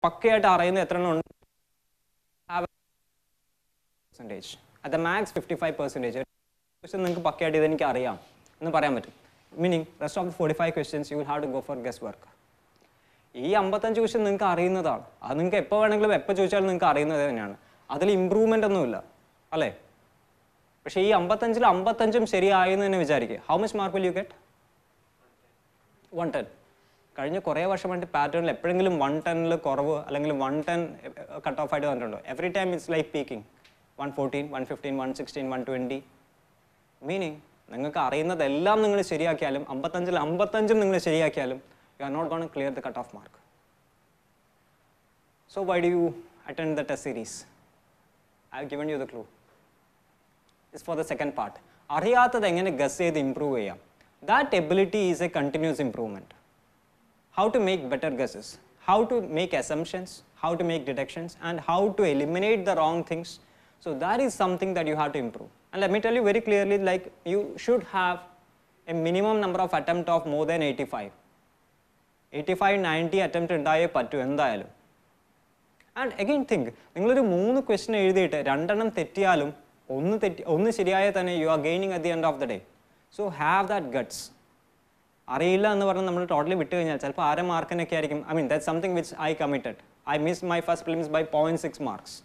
പക്കയായിട്ട് അറിയുന്ന എത്ര എണ്ണം ഉണ്ട്? Percentage. At the max 55%. Question നിങ്ങൾക്ക് പക്കയായിട്ട് ഇതെനിക്ക് അറിയാം എന്ന് പറയാൻ പറ്റും. Meaning, rest of the 45 questions you will have to go for guesswork. ഈ 55 ക്വസ്റ്റ്യൻ നിങ്ങൾക്ക് അറിയുന്നതാണ്. അത് നിങ്ങൾക്ക് എപ്പോൾ വേണമെങ്കിലും എപ്പോൾ ചോദിച്ചാലും നിങ്ങൾക്ക് അറിയുന്നത് തന്നെയാണ്. അതിൽ ഇമ്പ്രൂവ്മെൻ്റ് ഒന്നുമില്ല അല്ലേ? പക്ഷേ ഈ 55-ൽ 55 ശരിയായെന്ന് തന്നെ വിചാരിക്കുക. How much mark will you get? 110. കഴിഞ്ഞ കുറേ വർഷമായിട്ട് പാറ്റേണിൽ എപ്പോഴെങ്കിലും 110-ൽ കുറവ് അല്ലെങ്കിൽ 110 കട്ട് ഓഫ് ആയിട്ട് വന്നിട്ടുണ്ടോ? Every time it's like peaking 114, 115, 116, 120. Meaning നിങ്ങൾക്ക് അറിയുന്നതെല്ലാം നിങ്ങൾ ശരിയാക്കിയാലും 55-ൽ 55 നിങ്ങൾ ശരിയാക്കിയാലും you are not going to clear the cutoff mark. So why do you attend the test series? I have given you the clue. It's for the second part. അറിയാത്തത് എങ്ങനെ guess ചെയ്ത് improve ചെയ്യാം? That ability is a continuous improvement. How to make better guesses, how to make assumptions, how to make deductions, and how to eliminate the wrong things. So that is something that you have to improve. And let me tell you very clearly, like you should have a minimum number of attempt of more than 85. 85-90 attempt ഉണ്ടായേ പറ്റൂ എന്തായാലും. And again think, നിങ്ങളൊരു 3 question എഴുതിയിട്ട് 2 തെറ്റിയാലും ഒന്ന് ശരിയായാൽ തന്നെ you are gaining at the end of the day. So have that guts. അറിയില്ല എന്ന് പറഞ്ഞാൽ നമ്മൾ ടോട്ടലി വിട്ട് കഴിഞ്ഞാൽ ചിലപ്പോൾ 1/2 മാർക്കിനൊക്കെ ആയിരിക്കും. I mean that's something which I committed. I miss my first prelims by 0.6 marks.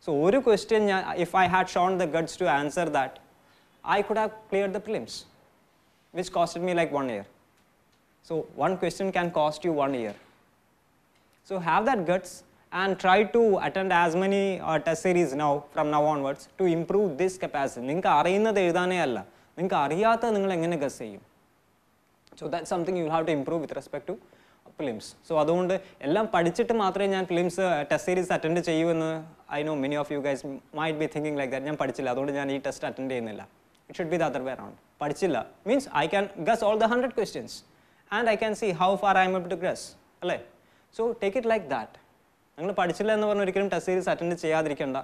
So ഒരു ക്വസ്റ്റ്യൻ ഞാൻ if I had shown the guts to answer that, I could have cleared the prelims which costed me like 1 year. So one question can cost you 1 year. So have that guts and try to attend as many test series now from now onwards to improve this capacity. നിങ്ങൾക്ക് അറിയുന്നത് എഴുതാനേ അല്ല, നിങ്ങൾക്ക് അറിയാത്ത നിങ്ങൾ എങ്ങനെ guess ചെയ്യും? So that's something you will have to improve with respect to prelims. So അതുകൊണ്ട് എല്ലാം പഠിച്ചിട്ട് മാത്രമേ ഞാൻ prelims ടെസ്റ്റ് സീരീസ് അറ്റൻഡ് ചെയ്യൂ എന്ന് I know many of you guys might be thinking like that. ഞാൻ പഠിച്ചില്ല അതുകൊണ്ട് ഞാൻ ഈ ടെസ്റ്റ് അറ്റൻഡ് ചെയ്യുന്നില്ല. It should be the other way around. പഠിച്ചില്ല means I can guess all the 100 questions. And I can see how far I am able to guess. അല്ലേ? So take it like that. നിങ്ങൾ പഠിച്ചില്ല എന്ന് പറഞ്ഞാൽ ഒരിക്കലും test series attend ചെയ്യാതിരിക്കേണ്ട.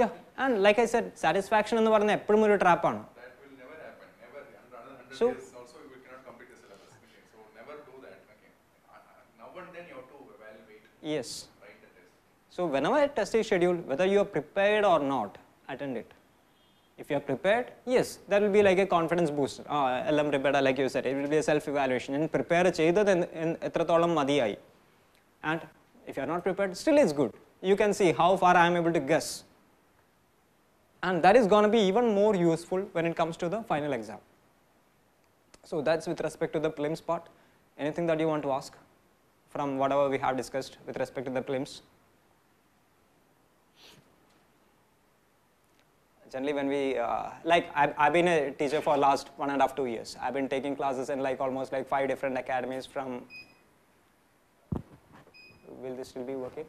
Yeah, and like I said, satisfaction എന്ന് പറയുന്നത് എപ്പോഴും ഒരു ട്രാപ്പാണ്. That will never happen. Never. Under 100 So, years also we cannot complete the syllabus. Okay. So never do that. Okay. Now and then you have to evaluate. Yes. Write the test. So whenever a test is scheduled, whether you are prepared or not, attend it. If you are prepared, yes, that will be like a confidence booster. എല്ലാം prepared, like you said, it will be a self evaluation. And prepare ചെയ്തത് എത്രത്തോളം മതിയായി. And if you are not prepared, still it's good. You can see how far I am able to guess. And that is going to be even more useful when it comes to the final exam. So that's with respect to the prelims part. Anything that you want to ask from whatever we have discussed with respect to the prelims? Generally when we, like I've been a teacher for last 1.5 to 2 years. I've been taking classes in like almost like 5 different academies from, will this still be working?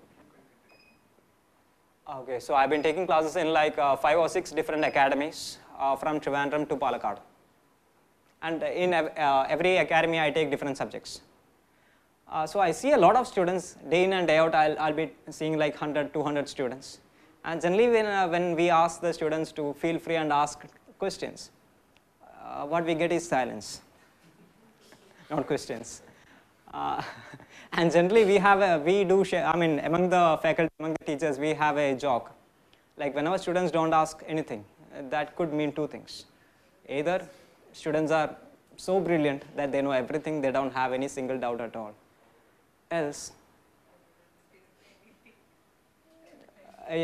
Okay, so I've been taking classes in like 5 or 6 different academies from Trivandrum to Palakkad. And in every academy I take different subjects. So I see a lot of students, day in and day out I'll be seeing like 100, 200 students. And generally when we ask the students to feel free and ask questions, what we get is silence, not questions. And generally we do share, I mean among the faculty, among the teachers, we have a joke. Like whenever students don't ask anything, that could mean 2 things. Either students are so brilliant that they know everything, they don't have any single doubt at all. Else,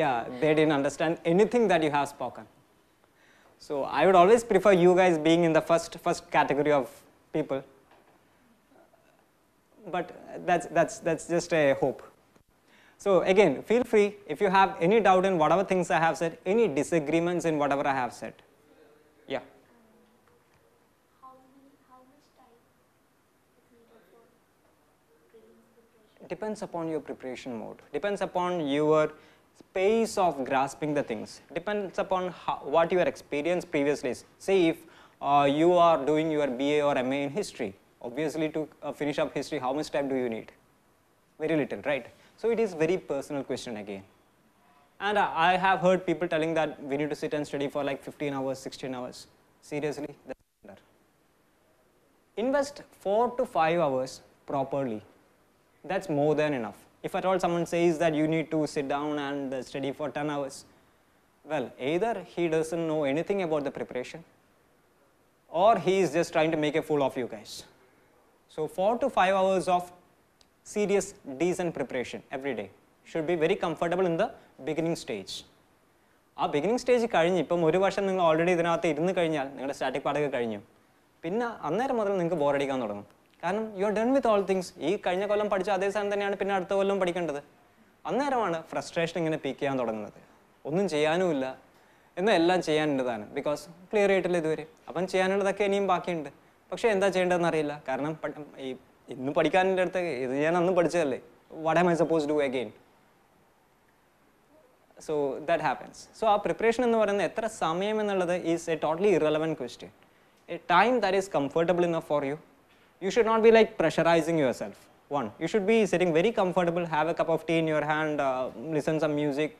yeah, they didn't understand anything that you have spoken. So I would always prefer you guys being in the first category of people. But that's just a hope. So again, feel free if you have any doubt in whatever things I have said, any disagreements in whatever I have said. Yeah. How much time is needed for prelims preparation? Depends upon your preparation mode. Depends upon your pace of grasping the things. Depends upon what your experience previously is. Say if you are doing your BA or MA in history, obviously to finish up history, how much time do you need? Very little, right? So it is very personal question again. And I have heard people telling that we need to sit and study for like 15 hours, 16 hours. Seriously, that's better. Invest 4 to 5 hours properly. that's more than enough. If at all someone says that you need to sit down and study for 10 hours, well, either he doesn't know anything about the preparation, or he is just trying to make a fool of you guys. So 4 to 5 hours of serious, decent preparation every day should be very comfortable in the beginning stage. ആ beginning stage കഴിഞ്ഞ് ഇപ്പം ഒരു വർഷം നിങ്ങൾ already ഇതിനകത്ത് ഇരുന്ന് കഴിഞ്ഞാൽ നിങ്ങളുടെ സ്റ്റാറ്റിക് പാടൊക്കെ കഴിഞ്ഞു, പിന്നെ അന്നേരം മുതൽ നിങ്ങൾക്ക് ബോറടിക്കാൻ തുടങ്ങും. കാരണം you are done with all things. ഈ കഴിഞ്ഞ കൊല്ലം പഠിച്ച അതേ സാധനം തന്നെയാണ് പിന്നെ അടുത്ത കൊല്ലം പഠിക്കേണ്ടത്. അന്നേരമാണ് ഫ്രസ്ട്രേഷൻ ഇങ്ങനെ പീക്ക് ചെയ്യാൻ തുടങ്ങുന്നത്. ഒന്നും ചെയ്യാനുമില്ല, എന്നാൽ എല്ലാം ചെയ്യാനുള്ളതാണ്. ബിക്കോസ് ക്ലിയർ ആയിട്ടില്ല ഇതുവരെ. അപ്പം ചെയ്യാനുള്ളതൊക്കെ ഇനിയും ബാക്കിയുണ്ട്. പക്ഷേ എന്താ ചെയ്യേണ്ടതെന്ന് അറിയില്ല. കാരണം ഈ ഇന്ന് പഠിക്കാൻ്റെ അടുത്ത് ഇത് ഞാൻ അന്ന് പഠിച്ചതല്ലേ, what am I suppose do again. So that happens. So our preparation എന്ന് പറയുന്നത് എത്ര സമയം എന്നുള്ളത് is a totally irrelevant question. A time that is comfortable enough for you. You should not be like pressurizing yourself. One, you should be sitting very comfortable, have a cup of tea in your hand, listen some music,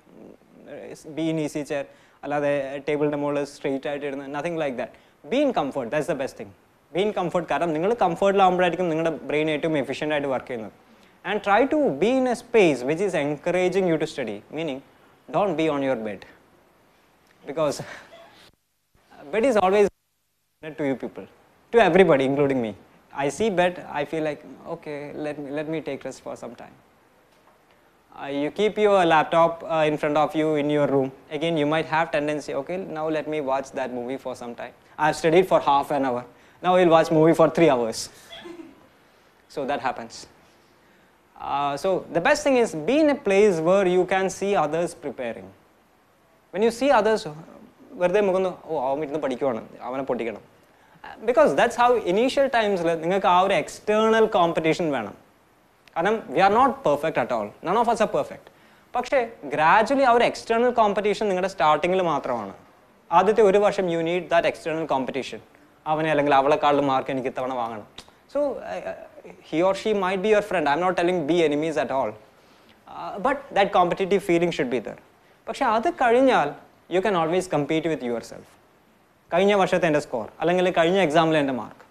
be in easy chair, അല്ലാതെ ടേബിളിൻ്റെ മുകളിൽ straight ആയിട്ട് ഇരുന്ന്, nothing like that. Be in comfort, that's the best thing. Be in comfort, കാരണം നിങ്ങൾ കംഫർട്ടിലാവുമ്പോഴായിരിക്കും നിങ്ങളുടെ brain ഏറ്റവും efficient ആയിട്ട് വർക്ക് ചെയ്യുന്നത്. And try to be in a space which is encouraging you to study, meaning don't be on your bed, because bed is always to you people, to everybody including me. I see bed, I feel like okay, let me take rest for some time. You keep your laptop in front of you in your room. Again, you might have tendency, okay, now let me watch that movie for some time. I have studied for half an hour, now I will watch movie for 3 hours. So that happens. So the best thing is be in a place where you can see others preparing. When you see others, വെറുതെ മുഖം അവൻ ഇരുന്ന് പഠിക്കുവാണ്, അവനെ പൊട്ടിക്കണം. Because that's how initial times നിങ്ങൾക്ക് ആ ഒരു external competition വേണം. കാരണം we are not perfect at all, none of us are perfect. പക്ഷേ ഗ്രാജുവലി ആ ഒരു എക്സ്റ്റേണൽ കോമ്പറ്റീഷൻ നിങ്ങളുടെ സ്റ്റാർട്ടിങ്ങിൽ മാത്രമാണ്. ആദ്യത്തെ ഒരു വർഷം you need that external competition. അവനെ അല്ലെങ്കിൽ അവളെക്കാളും മാർക്ക് എനിക്ക് ഇത്തവണ വാങ്ങണം. So he or she might be your friend. I'm not telling be enemies at all. But that competitive feeling should be there. പക്ഷേ അത് കഴിഞ്ഞാൽ you can always compete with yourself. കഴിഞ്ഞ വർഷത്തെ എൻ്റെ സ്കോർ അല്ലെങ്കിൽ കഴിഞ്ഞ എക്സാമിലെ എൻ്റെ മാർക്ക്.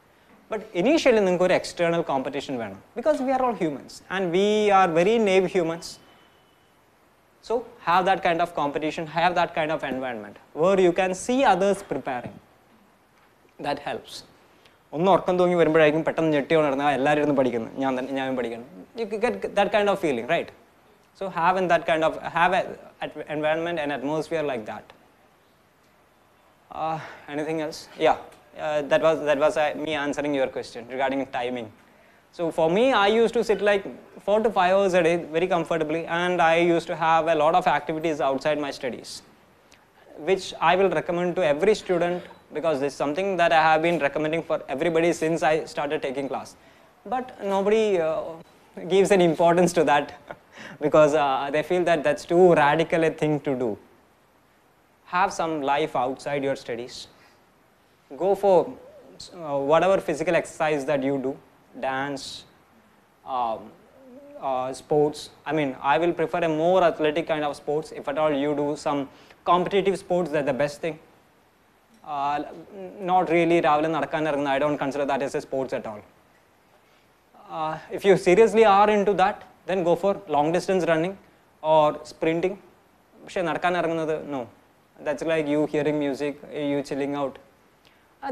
But initially നിങ്ങൾക്ക് ഒരു external competition വേണം. Because we are all humans and we are very naive humans. So have that kind of competition, have that kind of environment where you can see others preparing. That helps. ഒന്ന് ഉറക്കം തൂങ്ങി വരുമ്പോഴായിരിക്കും പെട്ടെന്ന് ഞെട്ടി ഉണർന്ന് എല്ലാവരും ഇരുന്ന് പഠിക്കുന്നു, ഞാനും പഠിക്കണം. You get that kind of feeling, right? So have an environment and atmosphere like that. Anything else? Yeah, that was me answering your question regarding timing. So for me, I used to sit like 4 to 5 hours a day very comfortably, and I used to have a lot of activities outside my studies, which I will recommend to every student, because this is something that I have been recommending for everybody since I started taking class. But nobody gives any importance to that because they feel that that's too radical a thing to do. Have some life outside your studies. Go for whatever physical exercise that you do, dance, sports. I mean, I will prefer a more athletic kind of sports. If at all you do some competitive sports, that's the best thing. Not really രാവിലെ നടക്കാൻ ഇറങ്ങുന്ന, I don't consider that as a sports at all. If you seriously are into that, then go for long distance running or sprinting. പക്ഷേ നടക്കാൻ ഇറങ്ങുന്നത് no, that's like you hearing music, you chilling out.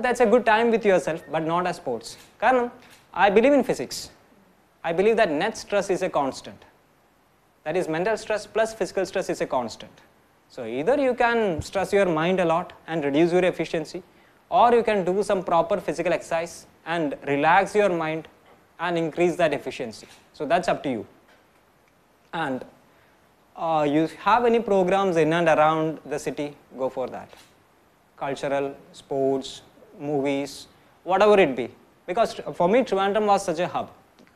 That's a good time with yourself, but not as sports. കാരണം I believe in physics. I believe that net stress is a constant. That is, mental stress plus physical stress is a constant. So either you can stress your mind a lot and reduce your efficiency, or you can do some proper physical exercise and relax your mind and increase that efficiency. So that's up to you. And you have any programs in and around the city, go for that. Cultural, sports, movies, whatever it be. Because for me, Trivandrum was such a hub.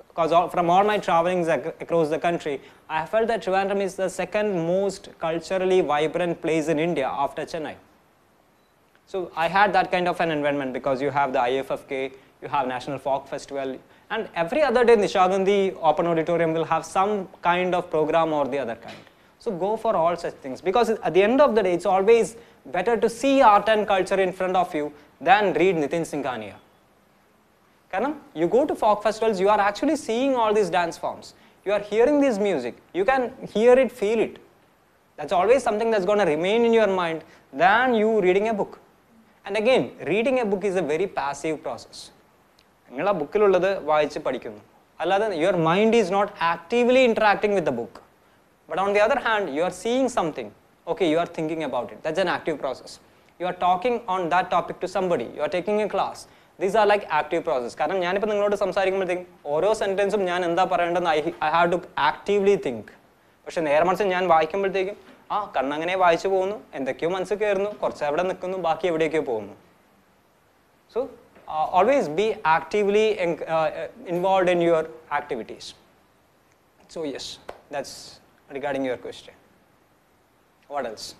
Because from all my travelings across the country, I felt that Trivandrum is the second most culturally vibrant place in India after Chennai. So I had that kind of an environment because you have the IFFK, you have National Folk Festival, and every other day Nishagandhi Open Auditorium will have some kind of program or the other kind. So go for all such things, because at the end of the day, it's always better to see art and culture in front of you than read Nitin Singhania. You go to folk festivals, you are actually seeing all these dance forms. You are hearing this music. You can hear it, feel it. That's always something that's going to remain in your mind than you reading a book. And again, reading a book is a very passive process. Your mind is not actively interacting with the book. But on the other hand, you are seeing something. Okay, you are thinking about it. That's an active process. You are talking on that topic to somebody. You are taking a class. These are like active process. Because I have sentence I have to actively think. But I have to think. So, always be actively involved in your activities. So, yes, that's regarding your question. What else?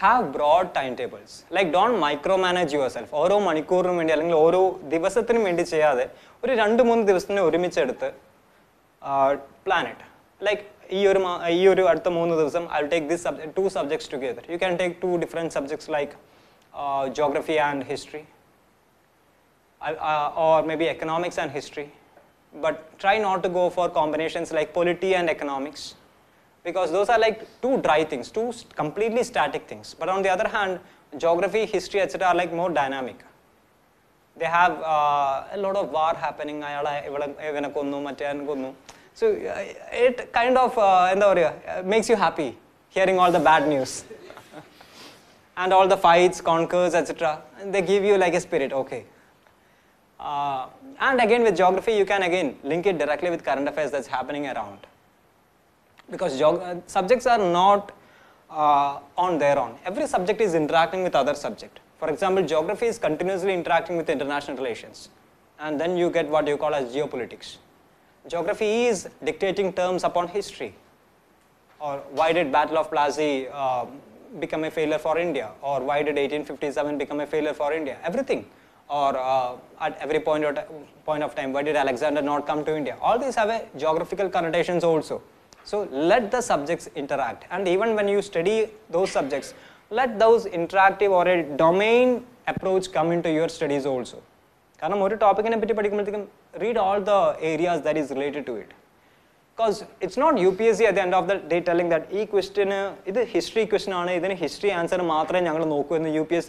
Have broad timetables. Like, don't micromanage yourself. ഓരോ മണിക്കൂറിനും വേണ്ടി അല്ലെങ്കിൽ ഓരോ ദിവസത്തിനും വേണ്ടി ചെയ്യാതെ ഒരു 2-3 ദിവസത്തിന് ഒരുമിച്ചെടുത്ത് plan it. Like, ഈ ഒരു അടുത്ത 3 ദിവസം I'll take this 2 subjects together. You can take 2 different subjects like geography and history, or maybe economics and history. But try not to go for combinations like polity and economics, because those are like 2 dry things, 2 completely static things. But on the other hand, geography, history, etc. are like more dynamic. They have a lot of war happening. So it kind of makes you happy hearing all the bad news and all the fights, conquers, etc. They give you like a spirit. Okay. And again with geography, you can again link it directly with current affairs that's happening around. Because subjects are not on their own. Every subject is interacting with other subject. For example, geography is continuously interacting with international relations. And then you get what you call as geopolitics. Geography is dictating terms upon history. Or why did Battle of Plassey become a failure for India? Or why did 1857 become a failure for India? Everything. Or at every point of time, why did Alexander not come to India? All these have a geographical connotations also. So let the subjects interact, and even when you study those subjects, let those interactive or a domain approach come into your studies also. Because one topic read all the areas that is related to it. Because it's not UPSC at the end of the day telling that this question is a history question, this history answer UPSC this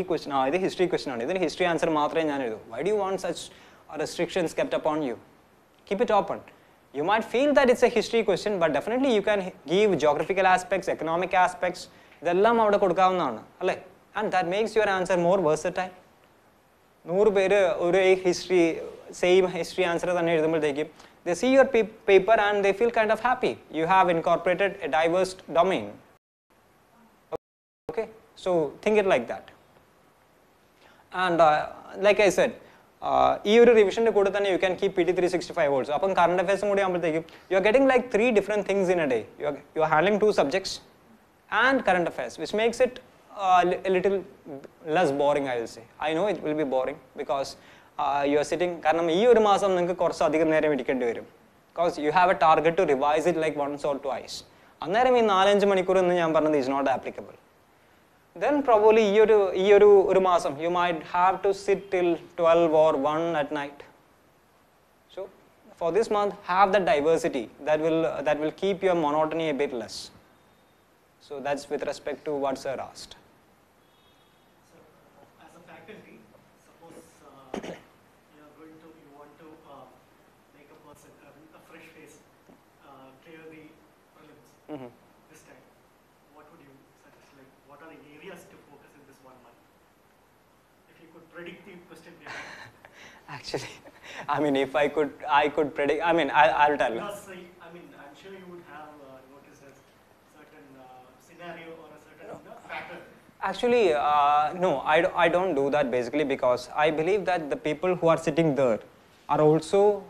question is history question, this history answer. Why do you want such restrictions kept upon you? Keep it open. You might feel that it's a history question, but definitely you can give geographical aspects, economic aspects, and that makes your answer more versatile. 100 history, same history answer, they see your paper and they feel kind of happy. You have incorporated a diverse domain. Okay, so think it like that. And like I said, revision you can keep PT 365 also. Upon current affairs, you are getting like 3 different things in a day. You are handling 2 subjects and current affairs, which makes it a little less boring, I will say. I know it will be boring because you are sitting, because you have a target to revise it like once or twice. Is not applicable. Then probably you might have to sit till 12 or 1 at night. So for this month, have that diversity that will keep your monotony a bit less. So that's with respect to what sir asked. So as a faculty, suppose you want to make a person a fresh face clear the prelims. This time, what would you suggest? Like, what are the areas to focus in this 1 month? If you could predict the question paper. Actually, I mean, if I could predict. I mean, I'll tell you. Because I mean, I'm sure you would have noticed a certain scenario or a certain pattern. Actually, no, I don't do that basically because I believe that the people who are sitting there are also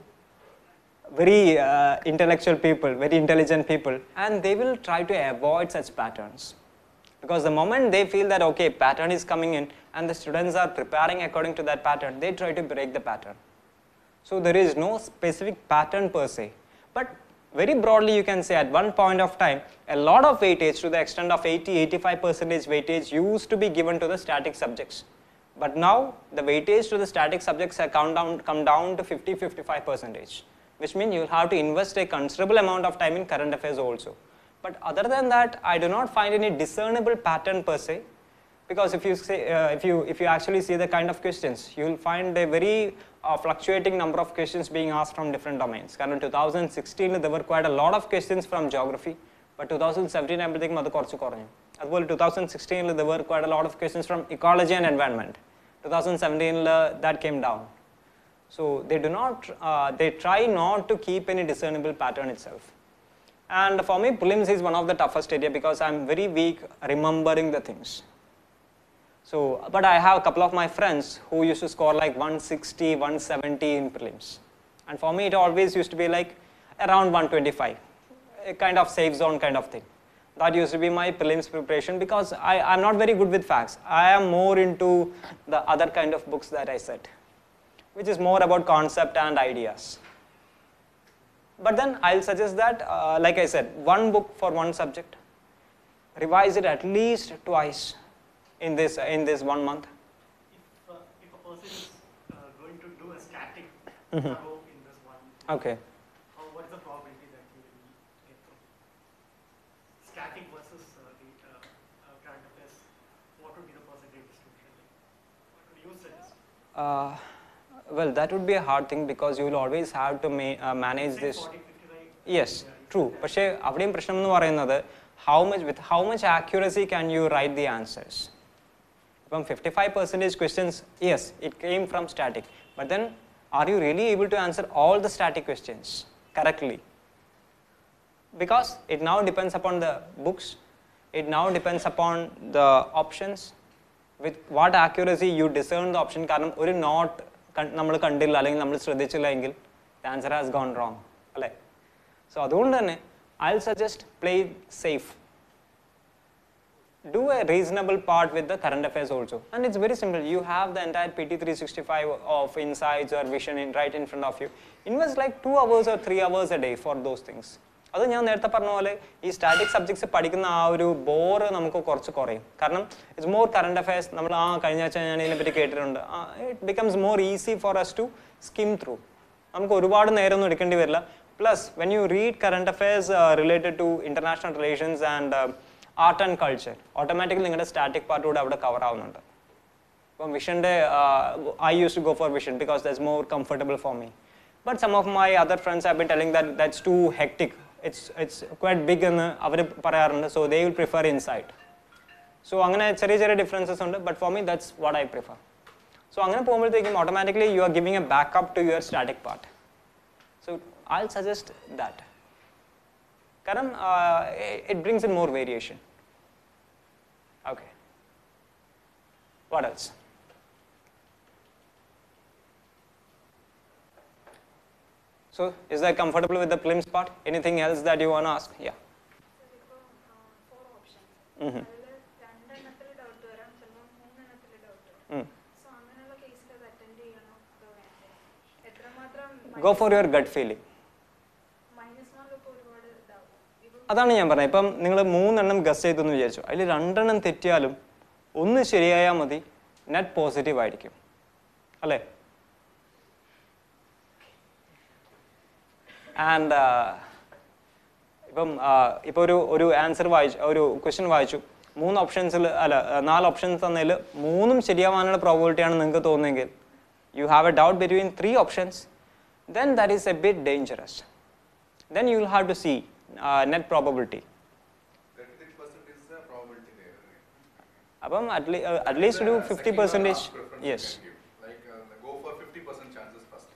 very intellectual people, very intelligent people, and they will try to avoid such patterns. Because the moment they feel that, okay, pattern is coming in and the students are preparing according to that pattern, they try to break the pattern. So there is no specific pattern per se. But very broadly you can say at one point of time, a lot of weightage to the extent of 80-85% weightage used to be given to the static subjects. But now the weightage to the static subjects have come down to 50-55%, which means you will have to invest a considerable amount of time in current affairs also. But other than that, I do not find any discernible pattern per se, because if you say, if you actually see the kind of questions, you will find a very fluctuating number of questions being asked from different domains. Because in 2016 there were quite a lot of questions from geography, but 2017 everything adu korchu koranju. As well, 2016 there were quite a lot of questions from ecology and environment. 2017 that came down. So they do not, they try not to keep any discernible pattern itself. And for me, prelims is one of the toughest area because I am very weak remembering the things. So, but I have a couple of my friends who used to score like 160, 170 in prelims. And for me, it always used to be like around 125, a kind of safe zone kind of thing. That used to be my prelims preparation because I'm not very good with facts. I am more into the other kind of books that I said, which is more about concept and ideas. But then I'll suggest that, like I said, one book for one subject, revise it at least twice in this 1 month. If a person is going to do a static row in this one, Okay. what is the probability that he will get through? Static versus the current affairs, what would be the percentage distribution? What would you suggest? Well, that would be a hard thing because you will always have to manage this. 40, 55? Yes, true. But avadeyum prashnam ennu parayunnathu with how much accuracy can you write the answers? From 55% questions, yes, it came from static. But then, are you really able to answer all the static questions correctly? Because it now depends upon the books, it now depends upon the options, with what accuracy you discern the option. Karanam oru not nammal kandilla allengil nammal shradhichilla engil the answer has gone wrong. So adondu thanne I'll suggest play safe. Do a reasonable part with the current affairs also, and it's very simple. You have the entire PT 365 of insights or vision right in front of you. Invest like 2 hours or 3 hours a day for those things. അത് ഞാൻ നേരത്തെ പറഞ്ഞ പോലെ ഈ static subjects പഠിക്കുന്ന ആ ഒരു bore നമുക്ക് കുറച്ച് കുറയും. കാരണം ഇറ്റ്സ് മോർ കറണ്ട് അഫയേഴ്സ്. നമ്മൾ കഴിഞ്ഞ ആഴ്ച ഞാൻ ഇതിനെപ്പറ്റി കേട്ടിട്ടുണ്ട്. It becomes more easy for us to skim through. നമുക്ക് ഒരുപാട് നേരമൊന്നും എടുക്കേണ്ടി വരില്ല. Plus when you read current affairs related to international relations and art and culture, automatically നിങ്ങളുടെ സ്റ്റാറ്റിക് പാർട്ട് കൂടെ അവിടെ കവർ ആവുന്നുണ്ട്. ഇപ്പം വിഷൻ്റെ I use to go for Vision because that's more comfortable for me. But some of my other friends have been telling that that's too hectic. It's quite big എന്ന് അവർ പറയാറുണ്ട്. So they will prefer insight. So അങ്ങനെ ചെറിയ ചെറിയ differences ഉണ്ട്. But for me that's what I prefer. So അങ്ങനെ പോകുമ്പോഴത്തേക്കും automatically you are giving a backup to your static part. So I'll suggest that. കാരണം it brings in more variation. Okay. What else? So, is that comfortable with the prelims part? Anything else that you want to ask? Yeah. Four options. രണ്ടെണ്ണത്തിൽ doubt വരാം, ചിലപ്പോൾ മൂന്നെണ്ണത്തിൽ doubt വരാം. So അങ്ങനെയുള്ള കേസിൽ അത് attend ചെയ്യണോ അതോ വേണ്ടേ? എത്രമാത്രം Go for your gut feeling. -1 ഇപ്പോൾ ഒരുപാട് ഇതാവും. അതാണ് ഞാൻ പറഞ്ഞത്. ഇപ്പം നിങ്ങൾ 3 എണ്ണം ഗസ് ചെയ്തെന്ന് വിചാരിച്ചു, അതിൽ 2 എണ്ണം തെറ്റിയാലും ഒന്ന് ശരിയായാൽ മതി, നെറ്റ് പോസിറ്റീവ് ആയിരിക്കും അല്ലേ? ആൻഡ് ഇപ്പോൾ ഒരു ആൻസർ വായിച്ചു, ഒരു ക്വസ്റ്റ്യൻ വായിച്ചു, 4 ഓപ്ഷൻസ് തന്നതിൽ 3 ശരിയാവാനുള്ള പ്രോബിലിറ്റിയാണ് നിങ്ങൾക്ക് തോന്നുന്നതെങ്കിൽ, you have a doubt between 3 options, then that is a bit dangerous. Then you will have to see net probability. 33% is the probability there. അപ്പം at least do 50%. Yes. Like go for 50% chances first.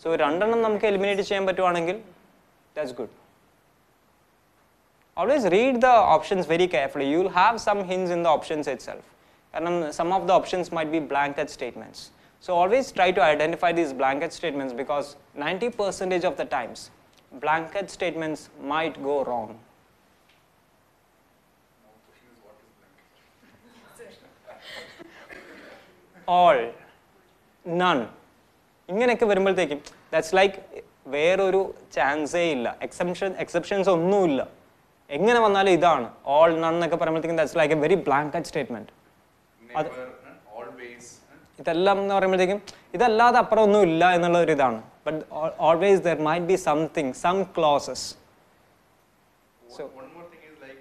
So 2 എണ്ണം നമുക്ക് eliminate ചെയ്യാൻ പറ്റുവാണെങ്കിൽ that's good. Always read the options very carefully. You will have some hints in the options itself. കാരണം some of the options might be blanket statements. So always try to identify these blanket statements because 90% of the times blanket statements might go wrong. Now question is what is blanket? All, none. ഇങ്ങനെയൊക്കെ വരുമ്പോഴത്തേക്കും that's like വേറൊരു ചാൻസേ ഇല്ല, exceptions ഒന്നുമില്ല. എങ്ങനെ വന്നാലും ഇതാണ് all none എന്നൊക്കെ പറയുമ്പോഴത്തേക്കും that's like A very blanket statement. ഇതെല്ലാം എന്ന് പറയുമ്പോഴത്തേക്കും ഇതല്ലാതെ അപ്പുറം ഒന്നും ഇല്ല എന്നുള്ള ഒരു ഇതാണ്. But always there might be something, some clauses. So one more thing is like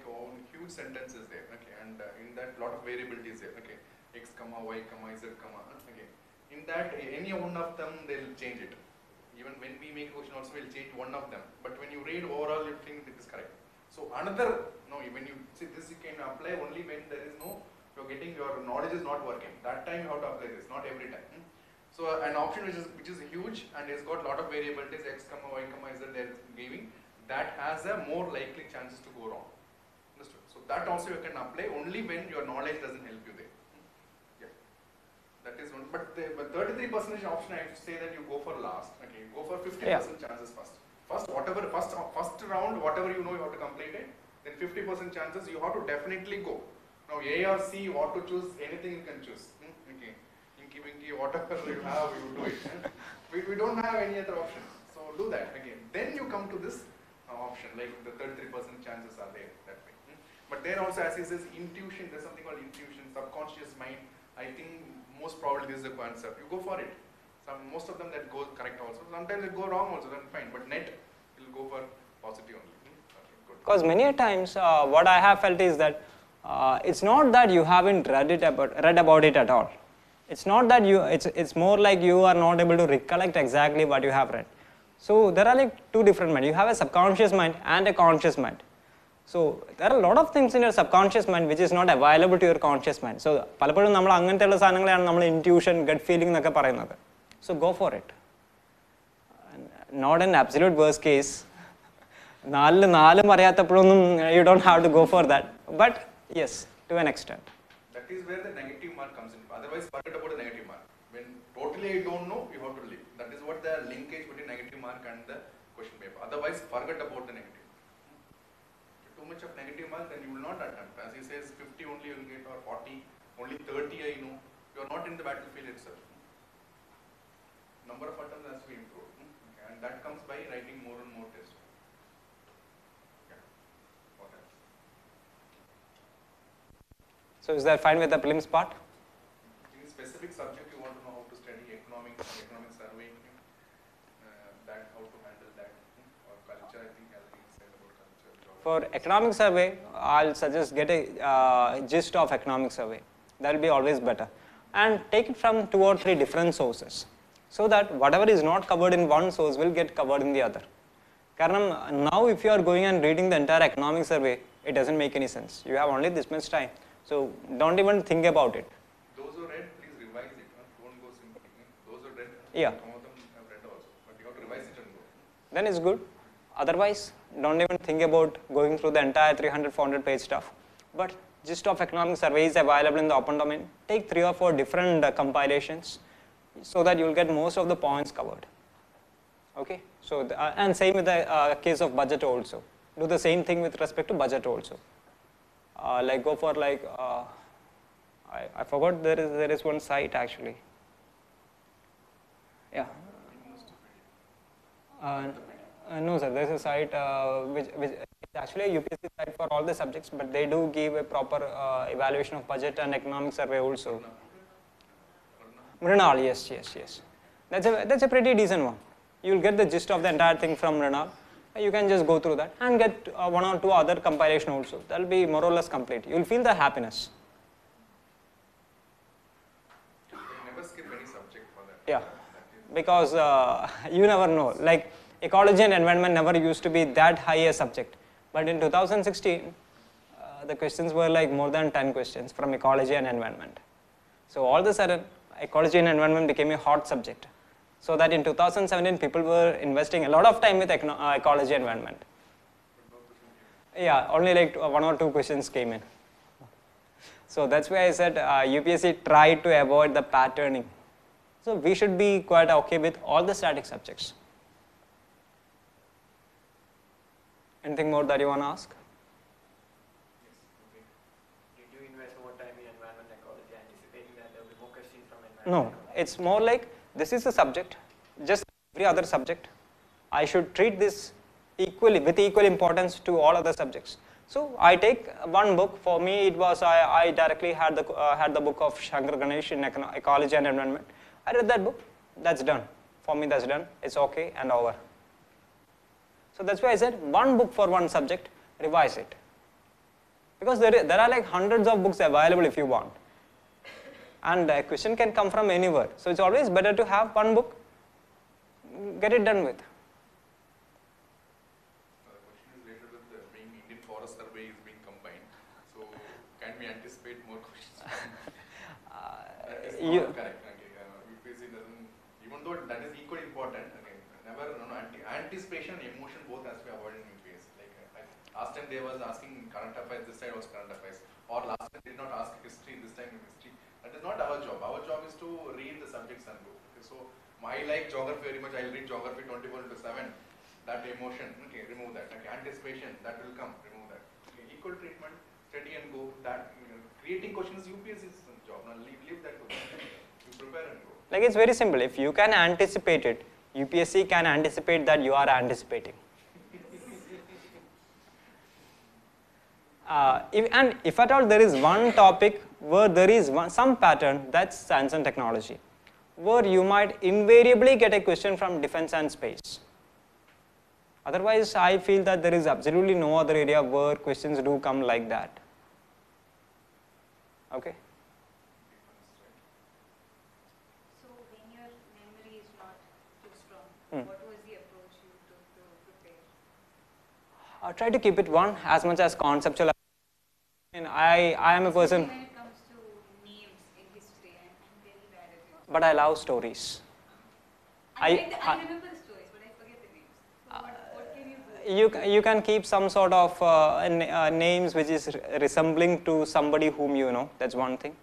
huge sentences there, okay, and in that lot of variabilities there, okay, x comma y comma z comma, okay. In that any one of them they'll change it. Even when we make a question also we'll change one of them. But when you read overall you think it is correct. So another when you see this you can apply only when there is you're getting your knowledge is not working. That time you have to apply this, not every time. So an option which is huge and has got lot of variabilities x comma y comma z they're giving, that has a more likely chances to go wrong. Understood? So that also you can apply only when your knowledge doesn't help you there. Yeah, that is one. But 33% option I have to say that you go for last. Okay, go for 50% chances first. First round whatever you know you have to complete it. Then 50% chances you have to definitely go. Now A or C you want to choose anything you can choose. Okay, Inky whatever you have you do it. We don't have any other option. So do that again. Then you come to this option, like the 33% chances are there that way. But there also, as he says, intuition, there's something called intuition, subconscious mind. I think most probably this is the concept. You go for it. Most of them that go correct also. Sometimes they go wrong also, then fine. But net, you'll go for positive only. Okay, good. Because many a times, what I have felt is that it's not that you haven't read about it at all. It's not that it's more like you are not able to recollect exactly what you have read. So there are like two different minds. You have a subconscious mind and a conscious mind. So there are a lot of things in your subconscious mind which is not available to your conscious mind. So പലപ്പോഴും നമ്മൾ അങ്ങനത്തെയുള്ള സാധനങ്ങളെയാണ് നമ്മൾ intuition, gut feeling എന്നൊക്കെ പറയുന്നത്. So go for it. Not an absolute worst case. നാലും അറിയാത്തപ്പോഴൊന്നും you don't have to go for that. But yes, to an extent. That is where the negative mark comes in. Otherwise, forget about the negative mark. When totally I don't know, you have to leave. That is what the linkage between negative mark and the question paper. Otherwise, forget about the negative. If too much of negative mark, then you will not attempt. As he says, 50 only you will get, or 40, only 30 I know. You are not in the battlefield itself. Number of attempts has to be improved. Okay. And that comes by writing more and more tests. Yeah. What else? So is that fine with the prelims part? In specific subject you want to know how to study economic survey, that how to handle that, or culture, I think as we said about culture. For economic survey, I'll suggest get a gist of economic survey. That will be always better. And take it from 2 or 3 different sources, so that whatever is not covered in one source will get covered in the other. Karanam, now if you are going and reading the entire economic survey, it doesn't make any sense. You have only this much time. So don't even think about it. Those who read, please revise it. Don't go simply. Those who read, Yeah. some of them have read also, but you have to revise it and go. Then it's good. Otherwise, don't even think about going through the entire 300-400 page stuff. But gist of economic survey is available in the open domain. Take 3 or 4 different compilations so that you will get most of the points covered. Okay. So and same with the case of budget also. Do the same thing with respect to budget also. Like go for like I forgot there is one site actually. Yeah. No sir, there is a site which is actually a UPSC site for all the subjects, but they do give a proper evaluation of budget and economic survey also. Mrinal, yes. That's a pretty decent one. You will get the gist of the entire thing from Mrinal. You can just go through that and get 1 or 2 other compilation also. That will be more or less complete. You will feel the happiness. You never skip any subject for that. Yeah, because you never know. Like ecology and environment never used to be that high a subject, but in 2016, the questions were like more than 10 questions from ecology and environment. So all of a sudden, ecology and environment became a hot subject. So that in 2017, people were investing a lot of time with ecology and environment. Yeah, only like 1 or 2 questions came in. So that's why I said UPSC tried to avoid the patterning. So we should be quite okay with all the static subjects. Anything more that you want to ask? Yes. Okay. Did you invest more time in environment ecology, anticipating that there will be more questions from No, environment? it's more like this is a subject, just every other subject. I should treat this equally, with equal importance to all other subjects. So I take one book. For me, it was I directly had the book of Shankar Ganesh in Ecology and Environment. I read that book. That's done. For me, that's done. It's okay and over. So that's why I said one book for one subject. Revise it. Because there are like hundreds of books available if you want. And a question can come from anywhere. So it's always better to have one book, get it done with. The question is related with being Indian Forest Survey is being combined. So can we anticipate more questions? That is not correct. Okay. UPSC doesn't, even though that is equally important, okay, never, anticipation and emotion both has to be avoided in UPSC. Like last time they was asking current affairs, this time was current affairs. Or last time they did not ask history, this time history. That is not our job. Our job is to read the subjects and go. Okay, so I like geography very much. I'll read geography 24/7. That emotion, okay, remove that. Okay, anticipation, that will come, remove that. Okay, equal treatment, study and go. That creating questions, UPSC's job. Now leave that to them. You prepare and go. Like it's very simple. If you can anticipate it, UPSC can anticipate that you are anticipating. If at all there is one topic where there is some pattern, that's science and technology, where you might invariably get a question from defense and space. Otherwise, I feel that there is absolutely no other area where questions do come like that. Okay. So when your memory is not too strong, what was the approach you took to prepare? Try to keep it one as much as conceptual. And I am a person. When it comes to names in history, I'm very bad at it. But I love stories. I remember the stories, but I forget the names. So what can you do? You can keep some sort of names which is resembling to somebody whom you know. That's one thing.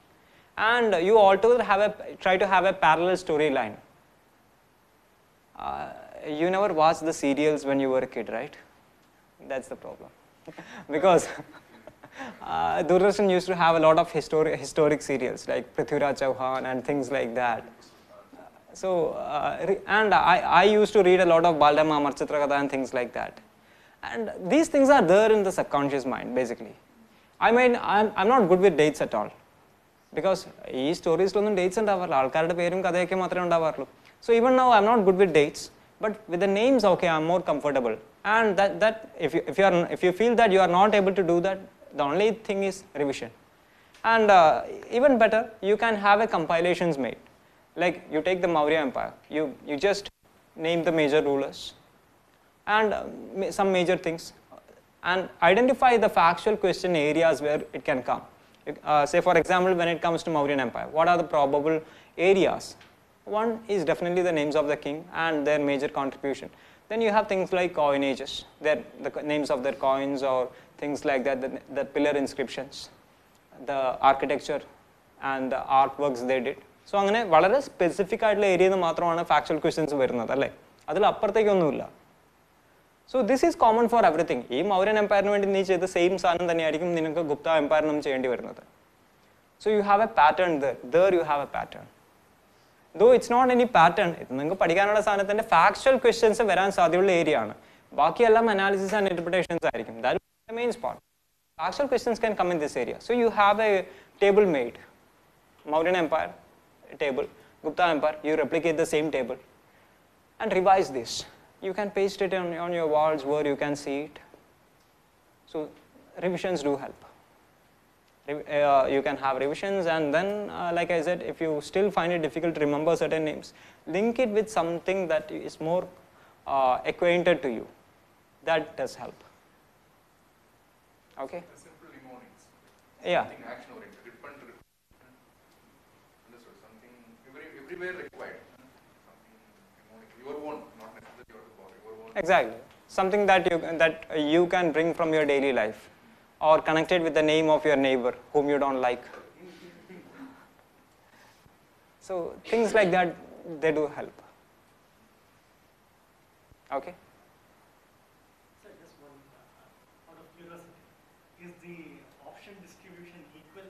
And you altogether try to have a parallel storyline. You never watched the serials when you were a kid, right? That's the problem. Because Doordarshan used to have a lot of historic serials like Prithviraj Chauhan and things like that. So, and I used to read a lot of Baldama, Marchitrakatha and things like that. And these things are there in the subconscious mind, basically. I mean, I'm not good with dates at all. Because these stories dates and so even now I'm not good with dates, but with the names, okay, I'm more comfortable. And that if you feel that you are not able to do that, the only thing is revision. And even better, you can have a compilations made. Like you take the Maurya Empire, you just name the major rulers and some major things and identify the factual question areas where it can come. Say for example, when it comes to Mauryan Empire, what are the probable areas? One is definitely the names of the king and their major contribution. Then you have things like coinages, the names of their coins or things like that, the pillar inscriptions, the architecture and the artworks they did. So, അങ്ങനെ വളരെ specific ആയിട്ടുള്ള ഏരിയയിൽ നിന്ന് മാത്രമാണ് factual questions വരുന്നത് അല്ലേ, അതിൽ അപ്പുറത്തേക്കൊന്നുമില്ല. So this is common for everything. ഈ മൗര്യൻ എംപയറിന് വേണ്ടി നീ ചെയ്ത സെയിം സാധനം തന്നെയായിരിക്കും നിനക്ക് ഗുപ്ത എംപയറിനും ചെയ്യേണ്ടി വരുന്നത്. So you have a pattern there you have a pattern. Though it's not any pattern, ഇത് നിങ്ങൾക്ക് പഠിക്കാനുള്ള സാധനത്തിൻ്റെ factual questions വരാൻ സാധ്യതയുള്ള ഏരിയ ആണ്. ബാക്കിയെല്ലാം analysis and interpretations ആയിരിക്കും. That is the main spot. Factual questions can come in this area. So you have a table made. Mauryan Empire table, Gupta Empire, you replicate the same table and revise this. You can paste it on your walls where you can see it. So revisions do help. You can have revisions and then like I said, if you still find it difficult to remember certain names, link it with something that is more acquainted to you. That does help. Okay? Simple mnemonics. Yeah. Something action oriented, understood. Something everywhere required. Something mnemonic, your own, not necessarily your own, your own. Exactly. Something that you can bring from your daily life or connected with the name of your neighbor whom you don't like. So things like that, they do help. Okay? So just one, out of curiosity, is the option distribution equal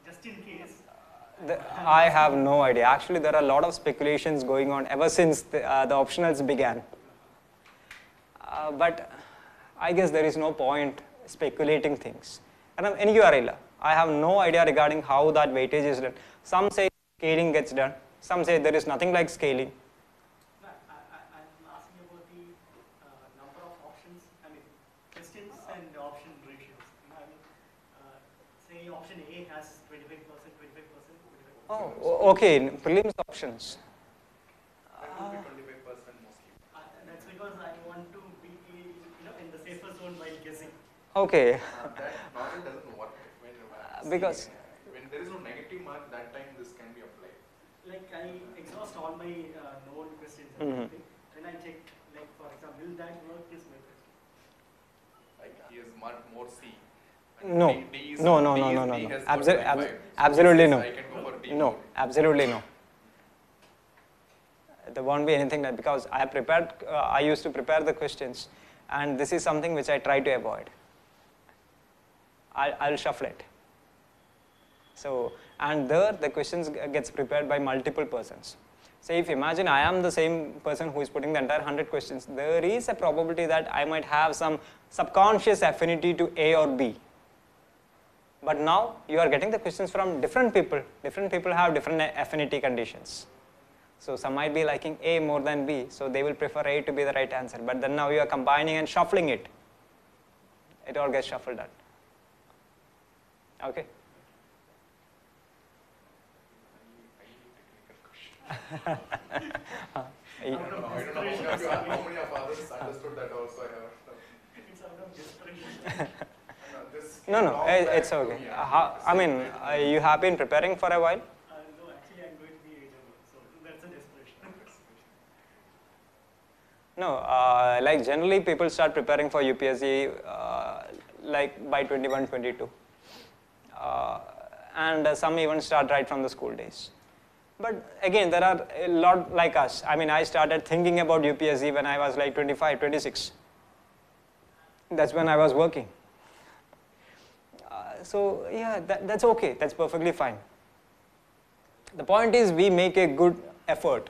just in case? I have no idea. Actually, there are a lot of speculations going on ever since the optionals began. But I guess there is no point speculating things. And I have no idea regarding how that weightage is done. Some say scaling gets done. Some say there is nothing like scaling. No, I'm asking about the number of options, I mean, questions and option ratios. I mean, say option A has 25%, 25%, 25%. Oh, okay, prelims options. That will be 25% mostly. That's because I want to be, in the safer zone while guessing. Okay. That model doesn't work Because when there is no negative mark, that time this can be applied. Like I exhaust all my known questions and everything. Then I check, like for example, will that work is my question. Like he has marked more C. no, D is, no, no, D no, is, no, no, D no. has got 25. So Absolutely this is, no. I can go for D No, more. absolutely no. There won't be anything that, because I have prepared, I used to prepare the questions, and this is something which I try to avoid. I'll shuffle it. So, and there the questions gets prepared by multiple persons. So if imagine I am the same person who is putting the entire 100 questions, there is a probability that I might have some subconscious affinity to A or B. But now you are getting the questions from different people. Different people have different affinity conditions. So some might be liking A more than B, so they will prefer A to be the right answer. But then now you are combining and shuffling it. It all gets shuffled out. Okay. I don't know how many of others understood that also. I have. It's out of desperation. No, it's okay. I mean, you have been preparing for a while? No, actually I'm going to be age over, so that's a desperation. No, like generally people start preparing for UPSC like by 21, 22. And some even start right from the school days. But again, there are a lot like us. I mean, I started thinking about UPSC when I was like 25, 26. That's when I was working. So yeah, that's okay. That's perfectly fine. The point is we make a good effort.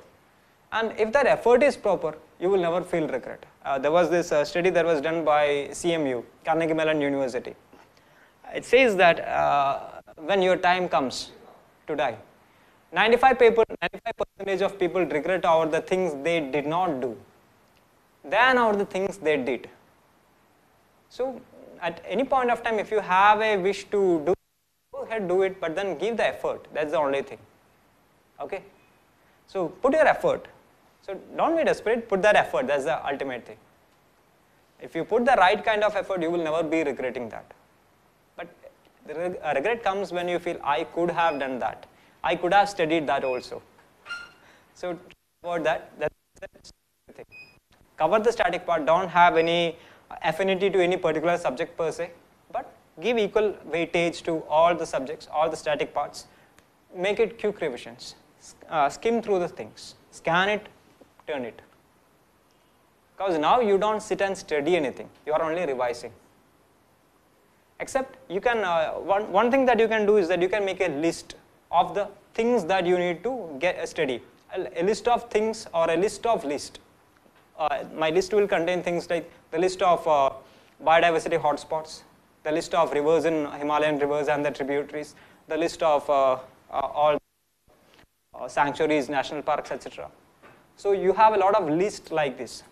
And if that effort is proper, you will never feel regret. There was this study that was done by CMU, Carnegie Mellon University. It says that when your time comes to die, 95% of people regret over the things they did not do than over the things they did. So at any point of time, if you have a wish to do, go ahead, do it, but then give the effort. That's the only thing. Okay? So put your effort. So don't be desperate, put that effort. That's the ultimate thing. If you put the right kind of effort, you will never be regretting that. But the regret comes when you feel, I could have done that. I could have studied that also. So about that, that's the thing. Cover the static part, don't have any affinity to any particular subject per se, but give equal weightage to all the subjects, all the static parts. Make it quick revisions. Skim through the things. Scan it, turn it. Because now you don't sit and study anything, you are only revising. Except you can, one thing that you can do is that you can make a list of the things that you need to get study. A list of things or a list of list. My list will contain things like the list of biodiversity hotspots, the list of rivers in Himalayan rivers and the tributaries, the list of all sanctuaries, national parks, etc. So you have a lot of lists like this.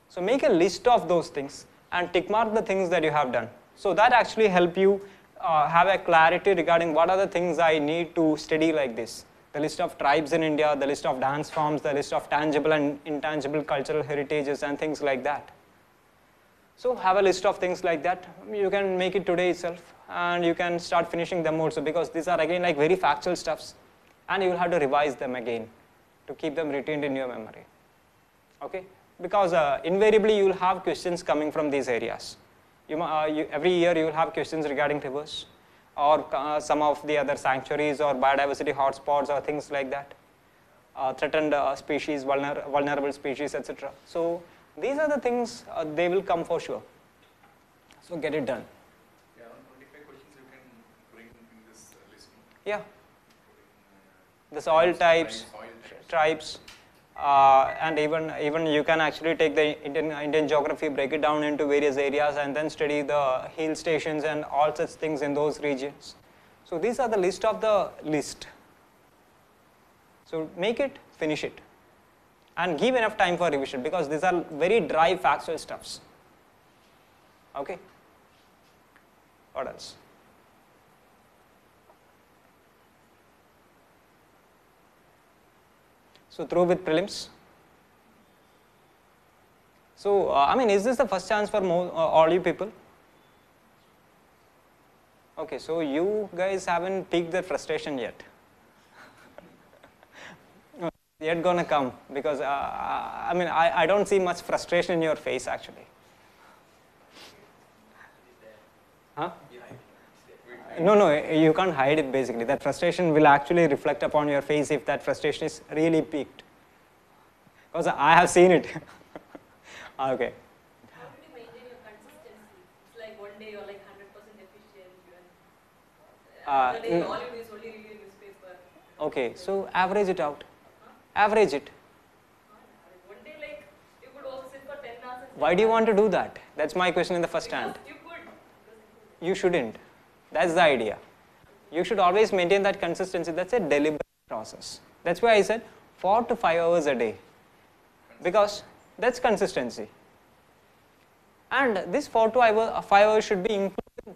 So make a list of those things and tick mark the things that you have done. So that actually help you have a clarity regarding what are the things I need to study like this. The list of tribes in India, the list of dance forms, the list of tangible and intangible cultural heritages and things like that. So have a list of things like that. You can make it today itself and you can start finishing them also, because these are again like very factual stuffs and you will have to revise them again to keep them retained in your memory. Okay? Because invariably you will have questions coming from these areas. Every year you will have questions regarding rivers or some of the other sanctuaries or biodiversity hotspots or things like that, threatened species, vulnerable species, etc. So these are the things, they will come for sure. So get it done. Yeah, around 25 questions you can bring in this list. Yeah. The soil types, tribes, and even you can actually take the Indian geography, break it down into various areas, and then study the hill stations and all such things in those regions. So these are the list of the list. So make it, finish it, and give enough time for revision, because these are very dry factual stuffs. Okay. What else? So through with prelims. So I mean, is this the first chance for all you people? Okay, so you guys haven't peaked their frustration yet. Yet gonna come, because I mean, I don't see much frustration in your face actually. Huh? No, you can't hide it basically. That frustration will actually reflect upon your face if that frustration is really peaked. Because I have seen it. Okay. How do you maintain your consistency? It's like one day you're like 100% efficient, other day all you do is only reading newspaper. Okay, so average it out. Average it. One day like you could also sit for 10 hours. Why do you want to do that? That's my question in the first hand. You could. You shouldn't. That's the idea. You should always maintain that consistency. That's a deliberate process. That's why I said 4 to 5 hours a day, because that's consistency. And this 4 to 5 hours should be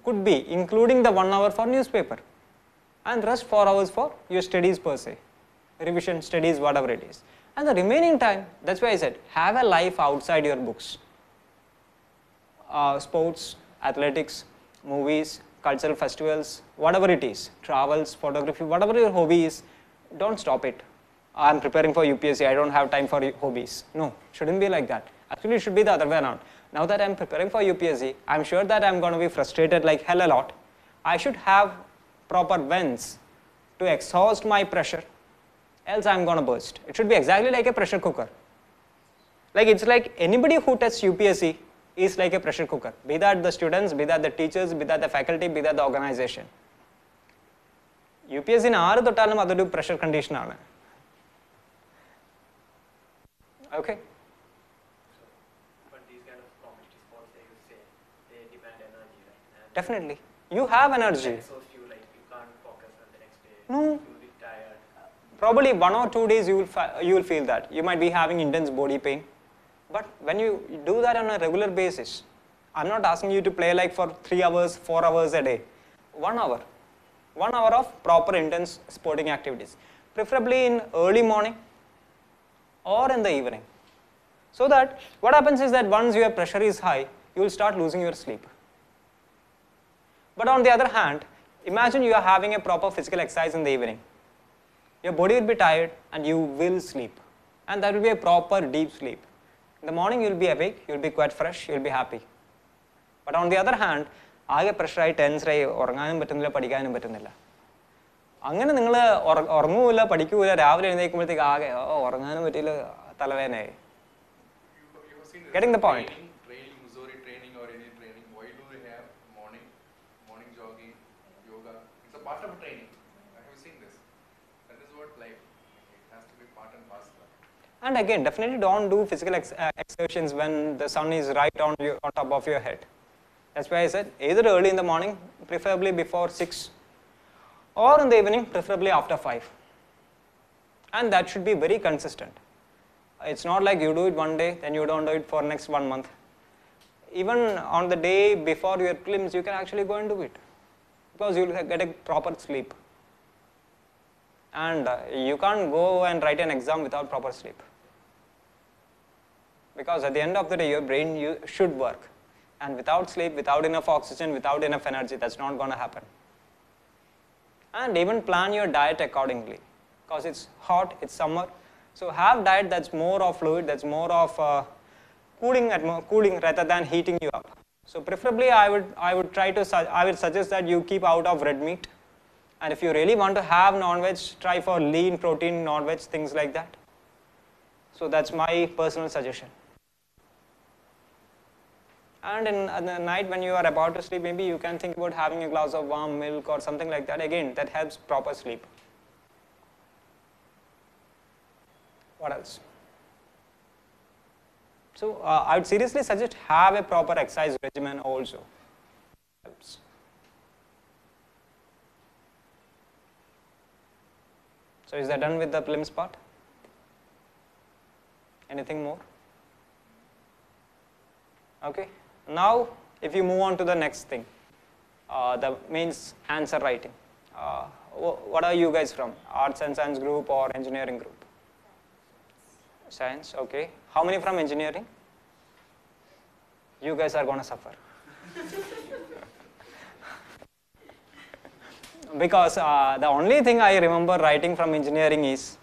could be including the 1 hour for newspaper, and rest 4 hours for your studies per se, revision, studies, whatever it is. And the remaining time, that's why I said have a life outside your books. Sports, athletics, movies, cultural festivals, whatever it is, travels, photography, whatever your hobby is, don't stop it. I'm preparing for UPSC, I don't have time for hobbies. No, shouldn't be like that. Actually, it should be the other way around. Now that I'm preparing for UPSC, I'm sure that I'm going to be frustrated like hell a lot. I should have proper vents to exhaust my pressure, else I'm going to burst. It should be exactly like a pressure cooker. Like it's like anybody who tests UPSC is like a pressure cooker, be that the students, be that the teachers, be that the faculty, be that the organization. UPSC in ആറ് തൊട്ടാലും അതൊരു pressure condition ആണ്. Okay. But these kind of competitive sports, they you say, they demand energy, right? And Definitely. You have energy. so you like you can't focus on the next day. No. You'll be tired. Probably 1 or 2 days you will feel that. You might be having intense body pain. But when you do that on a regular basis, I'm not asking you to play like for 3 hours, 4 hours a day. 1 hour. 1 hour of proper intense sporting activities. Preferably in early morning or in the evening. So that what happens is that once your pressure is high, you will start losing your sleep. But on the other hand, imagine you are having a proper physical exercise in the evening. Your body will be tired and you will sleep. And that will be a proper deep sleep. In the morning you will be awake, you will be quite fresh, you will be happy. But on the other hand, ആകെ പ്രഷറായി ടെൻസറായി ഉറങ്ങാനും പറ്റുന്നില്ല, പഠിക്കാനും പറ്റുന്നില്ല. അങ്ങനെ നിങ്ങൾ ഉറങ്ങുമില്ല, പഠിക്കൂല, രാവിലെ എഴുന്നേൽക്കുമ്പോഴത്തേക്ക് ആകെ ഉറങ്ങാനും പറ്റില്ല, തലവേദനയായി. Getting the point. Training, Missouri training or any training, why do they have morning jogging, yoga? It's a part of training. I have seen this. That is what life. It has to be part and parcel. And again, definitely don't do physical exertions when the sun is right on top of your head. That's why I said either early in the morning, preferably before 6, or in the evening, preferably after 5. And that should be very consistent. It's not like you do it one day, then you don't do it for next 1 month. Even on the day before your prelims, you can actually go and do it, because you will get a proper sleep. And you can't go and write an exam without proper sleep. Because at the end of the day, your brain should work. And without sleep, without enough oxygen, without enough energy, that's not going to happen. And even plan your diet accordingly. Because it's hot, it's summer. So have diet that's more of fluid, that's more of cooling rather than heating you up. So preferably I would suggest that you keep out of red meat. And if you really want to have non-veg, try for lean protein non-veg, things like that. So that's my personal suggestion. And in the night when you are about to sleep, maybe you can think about having a glass of warm milk or something like that. Again, that helps proper sleep. What else? So I would seriously suggest have a proper exercise regimen also. Helps. So is that done with the prelims part? Anything more? Okay. Now if you move on to the next thing, the means answer writing. What are you guys from? Arts and Science group or engineering group? Science, okay. How many from engineering? You guys are going to suffer. Because the only thing I remember writing from engineering is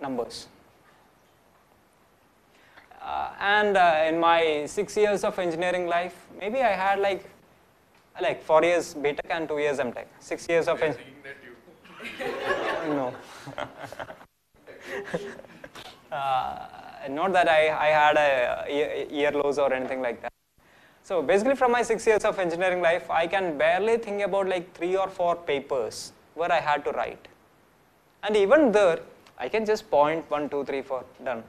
numbers. And in my 6 years of engineering life, maybe I had like 4 years BTech and 2 years MTech. 6 years of engineering. No. Not that I had a year lows or anything like that. So basically from my 6 years of engineering life, I can barely think about like 3 or 4 papers where I had to write. And even there, I can just point 1, 2, 3, 4, done.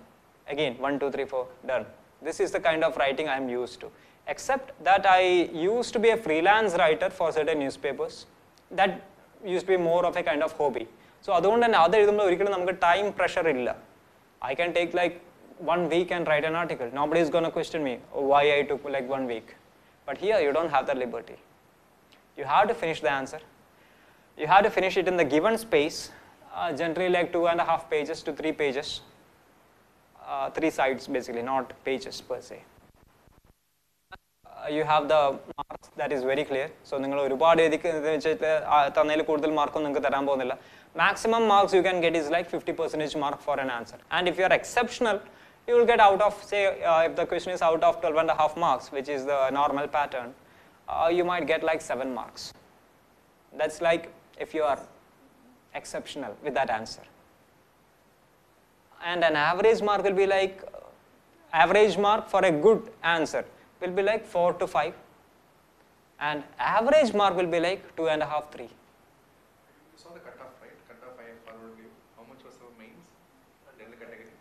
Again, 1, 2, 3, 4, done. This is the kind of writing I am used to. Except that I used to be a freelance writer for certain newspapers. That used to be more of a kind of hobby. So അതുകൊണ്ട് തന്നെ അത് എഴുതുമ്പോൾ ഒരിക്കലും നമുക്ക് time pressure ഇല്ല. I can take like 1 week and write an article. Nobody is going to question me why I took like 1 week. But here you don't have that liberty. You have to finish the answer. You have to finish it in the given space, generally like 2.5 pages to 3 pages. 3 sides basically, not pages per se. You have the marks, that is very clear. So നിങ്ങൾ ഒരുപാട് തന്നതിൽ കൂടുതൽ മാർക്കൊന്നും നിങ്ങൾക്ക് തരാൻ പോകുന്നില്ല. Maximum marks you can get is like 50% mark for an answer. And if you are exceptional, you will get out of, say, if the question is out of 12.5 marks, which is the normal pattern, you might get like 7 marks. That's like if you are exceptional with that answer. And an average mark will be like, average mark for a good answer will be like 4 to 5. And average mark will be like 2.5, 3. You saw the cutoff, right? Cutoff I forwarded you. How much was the mains? In the category?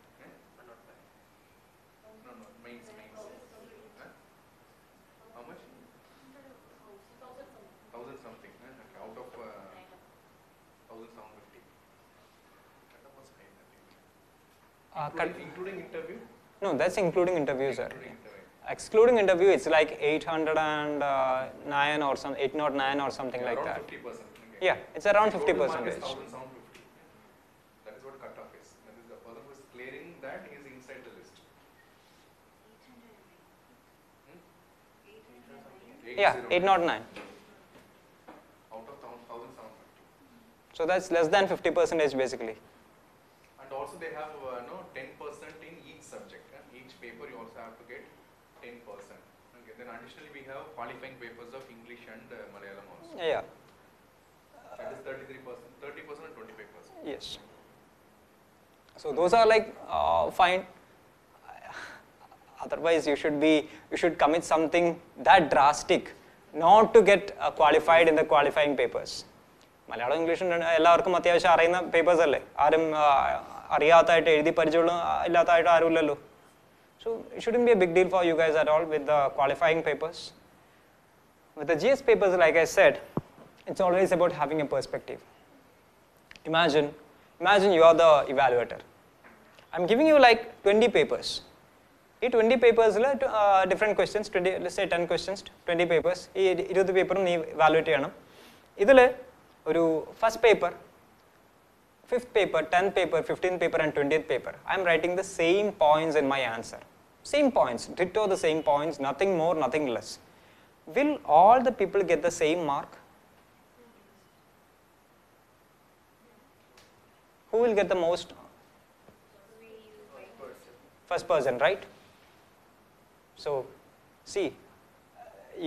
No, mains. How much? 1,000 something. Okay, out of 1,750. Cutoff was high, I think. Including interview? No, that's including interview, sir. Including interview. Excluding interview, it's like 809 or some 809 or something like around that. 50%. Okay. Yeah, it's around 50%. Total mark is 1,750. That is what cutoff is. That is the person who is clearing that is inside the list. Yeah, 809. Out of 1,750. So that's less than 50% basically. And also they have 10% in each subject. Each paper you also have to get 10%. Okay. Then additionally we have qualifying papers of English and Malayalam also. Yeah. That is 33%, 30% and 25%. Yes. So those are like fine. Otherwise you should commit something that drastic not to get qualified in the qualifying papers. Malayalam English എല്ലാവർക്കും അത്യാവശ്യം അറിയുന്ന papers അല്ലേ, ആരും അറിയാത്തതായിട്ട് എഴുതി പരിചയമുള്ള ഇല്ലാത്തതായിട്ട് ആരുമില്ലല്ലോ. So it shouldn't be a big deal for you guys at all with the qualifying papers. With the GS papers, like I said, it's always about having a perspective. Imagine you are the evaluator. I'm giving you like 20 papers. These 20 papers different questions, 20, let's say 10 questions, 20 papers. This 20 paper you evaluate cheyyanam. Idile oru first paper, 5th paper, 10th paper, 15th paper and 20th paper. I am writing the same points in my answer. Same points, ditto the same points, nothing more, nothing less. Will all the people get the same mark? Who will get the most? First person, right? So, see,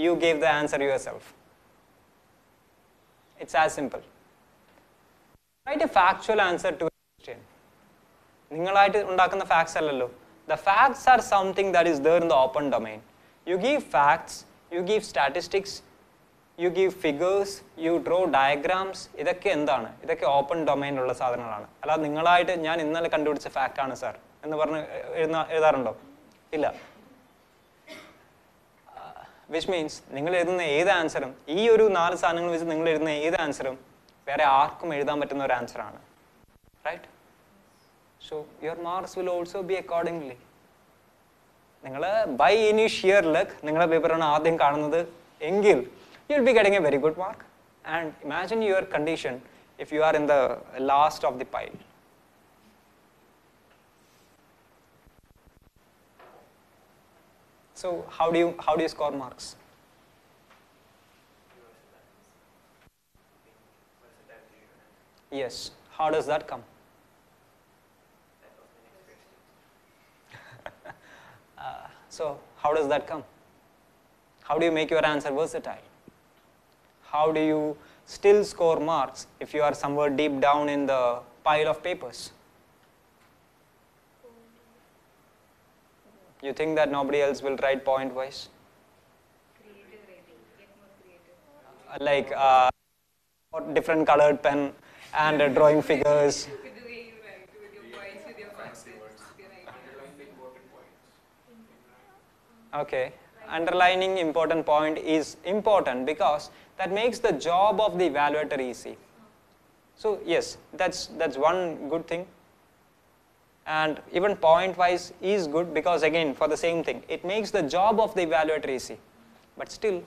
you gave the answer yourself. It's as simple. Write a factual answer to a question. നിങ്ങളായിട്ട് ഉണ്ടാക്കുന്ന facts അല്ലല്ലോ. The facts are something that is there in the open domain. You give facts, you give statistics, you give figures, you draw diagrams. ഇതൊക്കെ എന്താണ്? ഇതൊക്കെ open ഡൊമൈനിലുള്ള സാധനങ്ങളാണ്. അല്ലാതെ നിങ്ങളായിട്ട് ഞാൻ ഇന്നലെ കണ്ടുപിടിച്ച ഫാക്റ്റ് ആണ് സാർ എന്ന് പറഞ്ഞ് എഴുതാറുണ്ടോ? ഇല്ല. Which means നിങ്ങൾ എഴുതുന്ന ഏത് ആൻസറും ഈ ഒരു 4 സാധനങ്ങൾ വെച്ച് നിങ്ങൾ എഴുതുന്ന ഏത് ആൻസറും വേറെ ആർക്കും എഴുതാൻ പറ്റുന്ന ഒരു ആൻസർ ആണ്. Right? So your marks will also be accordingly. നിങ്ങൾ by any sheer luck നിങ്ങളുടെ പേപ്പറാണ് ആദ്യം കാണുന്നത് എങ്കിൽ you will be getting a very good mark. And imagine your condition if you are in the last of the pile. So how do you score marks? Yes. How does that come? So how does that come? How do you make your answer versatile? How do you still score marks if you are somewhere deep down in the pile of papers? You think that nobody else will write point wise? Creative writing, get more creative. Like different colored pen and drawing figures. With the way you write, with your points, with your Fancy concepts, words. your ideas. Underline the important points. Okay. Underlining important point is important because that makes the job of the evaluator easy. So yes, that's one good thing. And even point wise is good because again for the same thing it makes the job of the evaluator easy, but still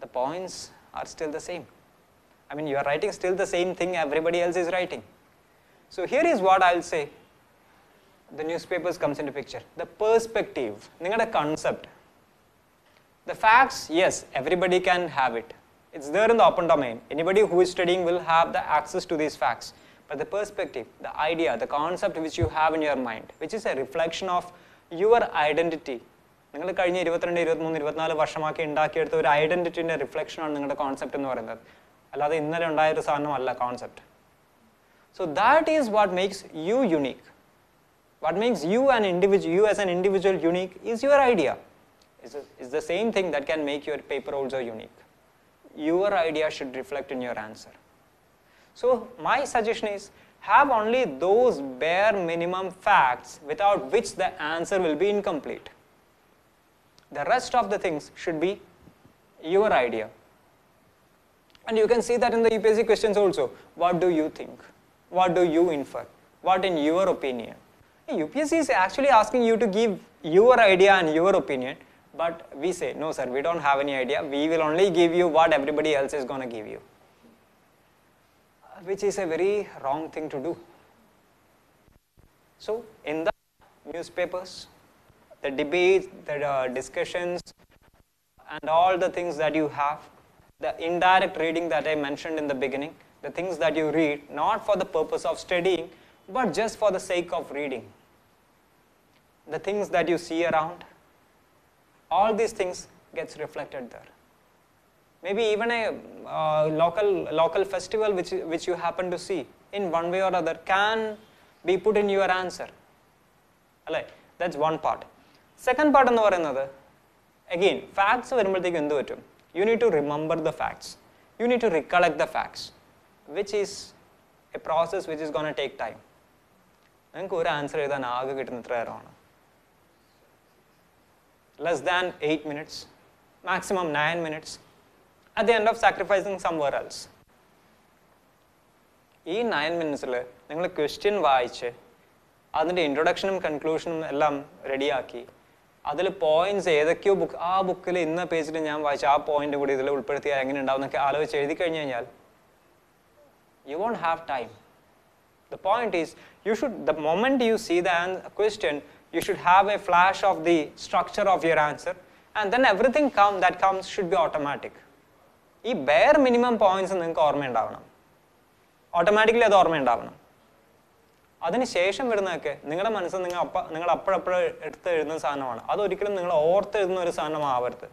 the points are still the same. I mean you are writing still the same thing everybody else is writing. So here is what I'll say, the newspapers comes into picture, the perspective, ningada concept, the facts, yes everybody can have it, it's there in the open domain, anybody who is studying will have the access to these facts. But the perspective, the idea, the concept which you have in your mind, which is a reflection of your identity. നിങ്ങൾ കഴിഞ്ഞ 22, 23, 24 വർഷമാക്കി ഉണ്ടാക്കിയെടുത്ത ഒരു ഐഡന്റിറ്റിന്റെ reflection ആണ് നിങ്ങളുടെ concept എന്ന് പറയുന്നത്. അല്ലാതെ ഇന്നലെ ഉണ്ടായ ഒരു സാധനമല്ല concept. So that is what makes you unique. What makes you as an individual unique is your idea. Is the same thing that can make your paper also unique. Your idea should reflect in your answer. So my suggestion is have only those bare minimum facts without which the answer will be incomplete. The rest of the things should be your idea. And you can see that in the UPSC questions also. What do you think? What do you infer? What in your opinion? UPSC is actually asking you to give your idea and your opinion, but we say, no sir, we don't have any idea. We will only give you what everybody else is going to give you. Which is a very wrong thing to do. So in the newspapers, the debates, the discussions and all the things that you have, the indirect reading that I mentioned in the beginning, the things that you read not for the purpose of studying but just for the sake of reading, the things that you see around, all these things gets reflected there. Maybe even a local festival which you happen to see in one way or other can be put in your answer. That's one part. Second part ennu parayunnathu, again facts varumbothekku endu pattum, you need to remember the facts, you need to recollect the facts, which is a process which is going to take time. Ningalku oru answer ezhudan aage kittunna etra nerana, less than 8 minutes, maximum 9 minutes, at the end of sacrificing somewhere else. ഈ 9 മിനിറ്റ്സിൽ നിങ്ങൾ question വായിച്ച് അതിൻ്റെ ഇൻട്രൊഡക്ഷനും കൺക്ലൂഷനും എല്ലാം റെഡിയാക്കി അതിൽ points ഏതൊക്കെയോ ആ ബുക്കിൽ ഇന്ന പേജിൽ ഞാൻ വായിച്ച ആ പോയിന്റ് കൂടി ഇതിൽ ഉൾപ്പെടുത്തിയാൽ എങ്ങനെ ഉണ്ടാവും എന്നൊക്കെ ആലോചിച്ച് എഴുതി കഴിഞ്ഞ് കഴിഞ്ഞാൽ you won't have time. The point is, the moment you see the question, you should have a flash of the structure of your answer, and then everything that comes should be automatic. ഈ bare minimum points നിങ്ങൾക്ക് ഓർമ്മയുണ്ടാവണം, automatically അത് ഓർമ്മയുണ്ടാവണം. അതിനുശേഷം വരുന്നതൊക്കെ നിങ്ങളുടെ മനസ്സിൽ നിങ്ങൾ അപ്പോഴപ്പോഴും എടുത്ത് എഴുതുന്ന സാധനമാണ്, അതൊരിക്കലും നിങ്ങൾ ഓർത്ത് എഴുതുന്ന ഒരു സാധനമാവരുത്.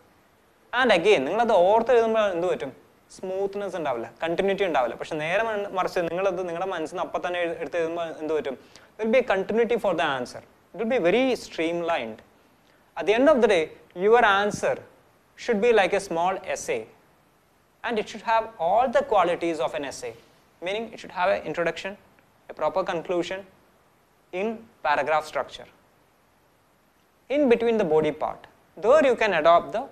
ആൻഡ് അഗെയിൻ നിങ്ങളത് ഓർത്ത് എഴുതുമ്പോൾ എന്ത് പറ്റും, സ്മൂത്ത്നെസ് ഉണ്ടാവില്ല, കണ്ടിന്യൂറ്റി ഉണ്ടാവില്ല. പക്ഷെ നേരെ മറിച്ച് നിങ്ങളത് നിങ്ങളുടെ മനസ്സിൽ നിന്ന് അപ്പം തന്നെ എടുത്ത് എഴുതുമ്പോൾ എന്ത് പറ്റും, there will be a continuity for the answer. It will be very streamlined. At the end of the day, your answer should be like a small essay, and it should have all the qualities of an essay, meaning it should have an introduction, a proper conclusion in paragraph structure. in between the body part. There you can adopt the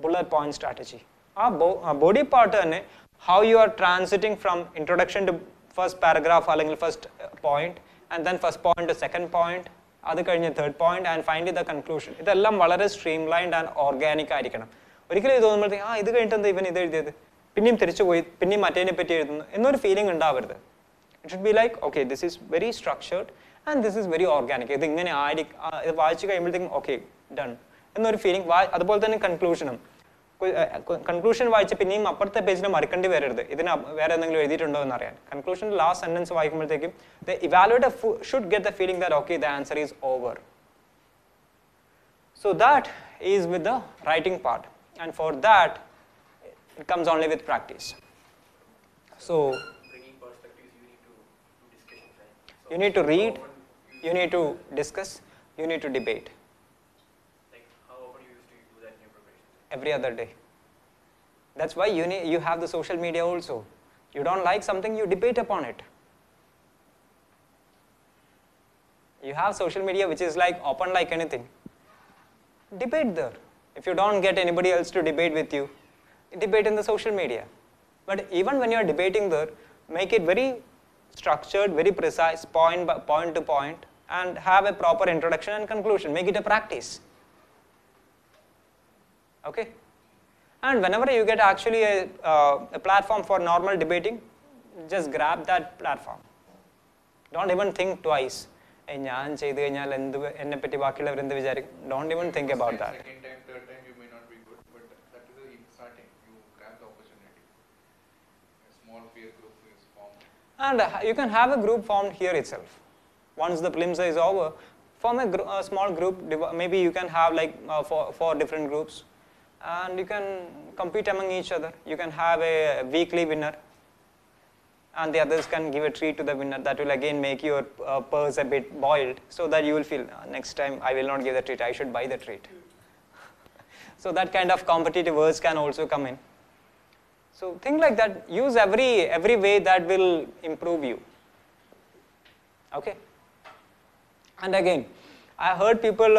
bullet point strategy. Body part is how you are transiting from introduction to first paragraph or first point, and then first point to second point, third point, and finally the conclusion. This is very streamlined and organic. It should be like, okay, this is very structured and this is very organic. Okay, done. And feeling conclusion. Conclusion page conclusion last sentence the evaluator should get the feeling that okay, the answer is over. So that is with the writing part, and for that it comes only with practice. So Bringing perspectives, you need to do discussions, right? So you need to read, you need to discuss, you need to debate. How often you used to do that in your preparation? Every other day. That's why you have the social media also. You don't like something, you debate upon it. You have social media which is like open like anything. Debate there. If you don't get anybody else to debate with you, debate in the social media. But even when you are debating there, make it very structured, very precise, point to point, and have a proper introduction and conclusion. Make it a practice. Okay? And whenever you get actually a platform for normal debating, just grab that platform. Don't even think twice. Don't even think about that. Second time, third time, you may not be good, but that is the starting. You grab the opportunity. A small peer group is formed. And you can have a group formed here itself. Once the prelims is over, form a small group. Maybe you can have like four different groups, and you can compete among each other. You can have a weekly winner, and the others can give a treat to the winner. That will again make your purse a bit boiled, so that you will feel next time I will not give the treat, I should buy the treat. So that kind of competitive words can also come in. So think like that. Use every way that will improve you. Okay. And again, I heard people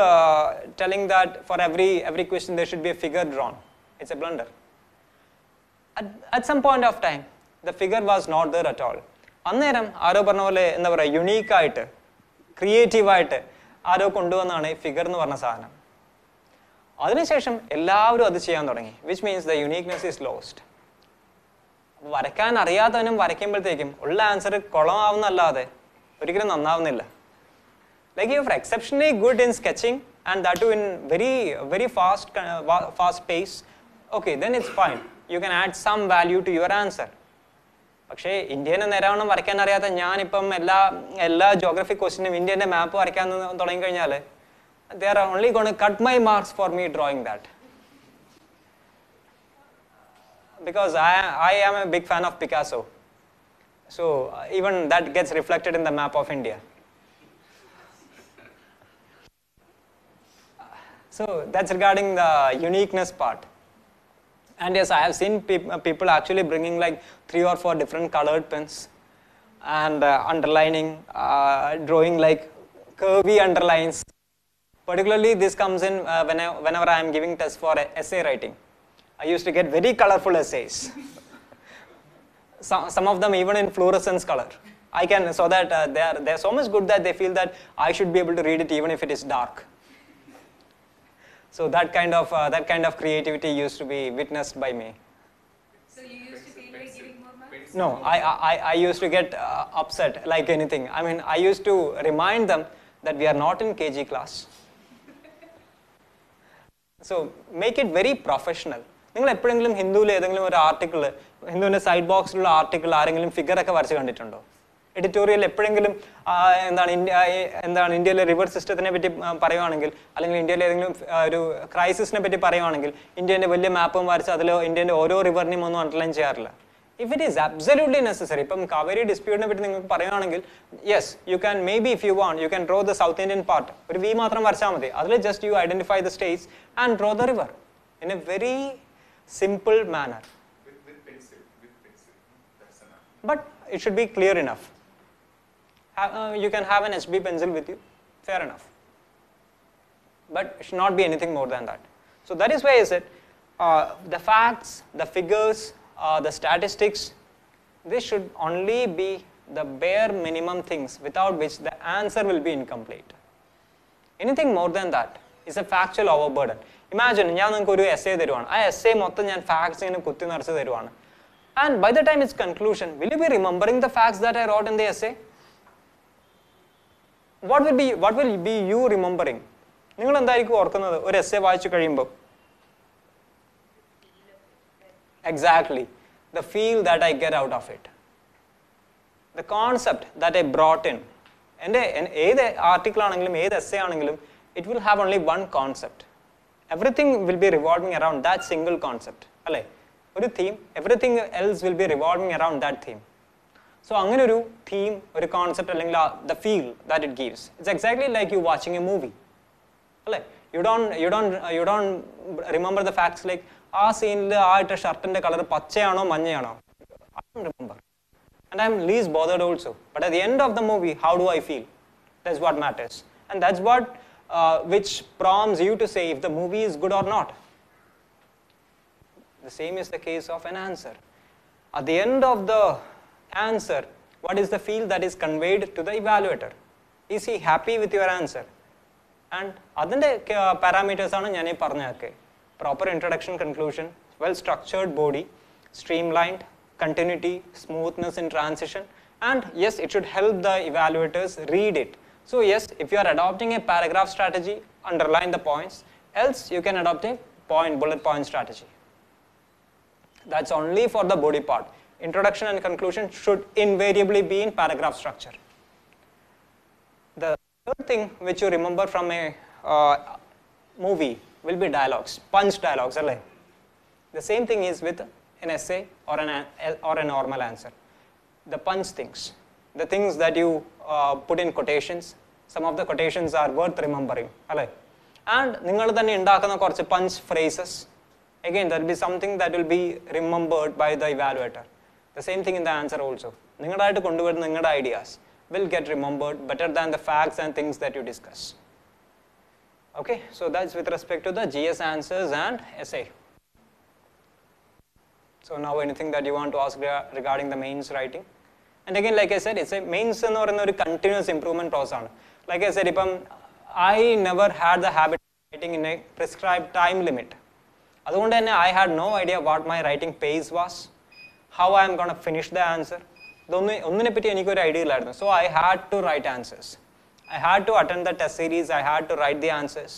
telling that for every question there should be a figure drawn. It's a blunder. At some point of time, the figure was not there at all. Anneram aro parna pole unique aayittu, creative aayittu aro konduvannaanu figure ennu parna sadhanam. അതിനുശേഷം എല്ലാവരും അത് ചെയ്യാൻ തുടങ്ങി, which means the uniqueness is lost. വരയ്ക്കാൻ അറിയാത്തവനും വരയ്ക്കുമ്പോഴത്തേക്കും ഉള്ള answer കുളമാവുന്നല്ലാതെ ഒരിക്കലും നന്നാവുന്നില്ല. Like if you're exceptionally good in sketching and that too in very fast pace, okay, then it's fine. You can add some value to your answer. പക്ഷേ ഇന്ത്യനെ നേരാവണ്ണം വരയ്ക്കാൻ അറിയാത്ത ഞാനിപ്പം എല്ലാ geography ക്വസ്റ്റിനും ഇന്ത്യൻ്റെ മാപ്പ് വരയ്ക്കാൻ തുടങ്ങിക്കഴിഞ്ഞാൽ they are only going to cut my marks for me drawing that. Because I am a big fan of Picasso. So even that gets reflected in the map of India. So that's regarding the uniqueness part. And yes, I have seen people actually bringing like 3 or 4 different colored pens and underlining, drawing like curvy underlines. Particularly this comes in whenever I am giving tests for essay writing. I used to get very colorful essays. Some of them even in fluorescence color. So that they are so much good that they feel that I should be able to read it even if it is dark. So that kind of creativity used to be witnessed by me. So you used to feel like giving more marks? No, I used to get upset like anything. I mean, I used to remind them that we are not in KG class. So make it very professional. നിങ്ങൾ എപ്പോഴെങ്കിലും ഹിന്ദുവിൽ ഏതെങ്കിലും ഒരു article, ഹിന്ദുവിൻ്റെ side ബോക്സിലുള്ള article ആരെങ്കിലും ഫിഗറൊക്കെ വരച്ച് കണ്ടിട്ടുണ്ടോ? Editorial എപ്പോഴെങ്കിലും എന്താണ് ഇന്ത്യയിലെ റിവർ സിസ്റ്റത്തിനെ പറ്റി പറയുവാണെങ്കിൽ, അല്ലെങ്കിൽ ഇന്ത്യയിലെ ഏതെങ്കിലും ഒരു ക്രൈസിസിനെ പറ്റി പറയുവാണെങ്കിൽ ഇന്ത്യൻ്റെ വലിയ മാപ്പും വരച്ച് അതിൽ ഇന്ത്യൻ്റെ ഓരോ റിവറിനെയും ഒന്നും അണ്ടർലൈൻ ചെയ്യാറില്ല. If it is absolutely necessary, ഇപ്പം കാവേരി ഡിസ്പ്യൂട്ടിനെ പറ്റി നിങ്ങൾക്ക് പറയുകയാണെങ്കിൽ, yes you can maybe if you want you can draw the south Indian part, ഒരു വി മാത്രം വരച്ചാൽ മതി. അതിൽ just you identify the states and draw the river in a very simple manner. With pencil. That's enough. But it should be clear enough. You can have an HB pencil with you, fair enough. but it should not be anything more than that. So that is why I said the facts, the figures, the statistics, this should only be the bare minimum things without which the answer will be incomplete. Anything more than that is a factual overburden. Imagine, ഞാൻ നിങ്ങൾക്ക് ഒരു essay തരുവാണ്, ആ essay മൊത്തം ഞാൻ facts ഇങ്ങനെ കുത്തി നിറച്ച് തരുവാണ്. And by the time its conclusion, will you be remembering the facts that I wrote in the essay? What will be you remembering? നിങ്ങൾ എന്തായിരിക്കും ഓർക്കുന്നത് ഒരു essay വായിച്ചു കഴിയുമ്പോൾ? Exactly, the feel that I get out of it, the concept that I brought in. എൻ്റെ ഏത് article ആണെങ്കിലും ഏത് essay ആണെങ്കിലും it will have only one concept. Everything will be revolving around that single concept. അല്ലേ? ഒരു theme, everything else will be revolving around that theme. So അങ്ങനെ ഒരു theme, ഒരു concept അല്ലെങ്കിൽ the feel that it gives, it's exactly like you watching a movie. അല്ലേ? You don't remember the facts like ആ സീനിൽ ആ ഇട്ട ഷർട്ടിന്റെ colour പച്ചയാണോ മഞ്ഞയാണോ? I don't remember. And I'm least bothered also. But at the end of the movie, how do I feel? That's what matters. And that's what which prompts you to say if the movie is good or not. The same is the case of an answer. At the end of the answer, what is the feel that is conveyed to the evaluator? Is he happy with your answer? And അതിൻ്റെ parameters ആണ് ഞാൻ ഈ പറഞ്ഞതൊക്കെ. Proper introduction, conclusion, well structured body, streamlined, continuity, smoothness in transition, and yes, it should help the evaluators read it. So yes, if you are adopting a paragraph strategy, underline the points, else you can adopt a bullet point strategy. That's only for the body part. Introduction and conclusion should invariably be in paragraph structure. The third thing which you remember from a movie will be dialogues, punch dialogues. The same thing is with an essay or a normal answer. The punch things, the things that you put in quotations, some of the quotations are worth remembering. And നിങ്ങൾ തന്നെ ഉണ്ടാക്കുന്ന കുറച്ച് punch phrases, again there will be something that will be remembered by the evaluator. The same thing in the answer also. നിങ്ങളായിട്ട് കൊണ്ടുവരുന്ന നിങ്ങളുടെ ideas will get remembered better than the facts and things that you discuss. Okay, so that's with respect to the GS answers and essay. So now anything that you want to ask regarding the mains writing? And again, like I said, it's a mains എന്ന് പറയുന്ന ഒരു continuous improvement process ആണ്. Like I said, ഇപ്പം I never had the habit of writing in a prescribed time limit. അതുകൊണ്ട് തന്നെ I had no idea what my writing pace was, how I am going to finish the answer. ഒന്നിനെ പറ്റി എനിക്കൊരു idea ഇല്ലായിരുന്നു. So I had to write answers. I had to attend the test series, I had to write the answers.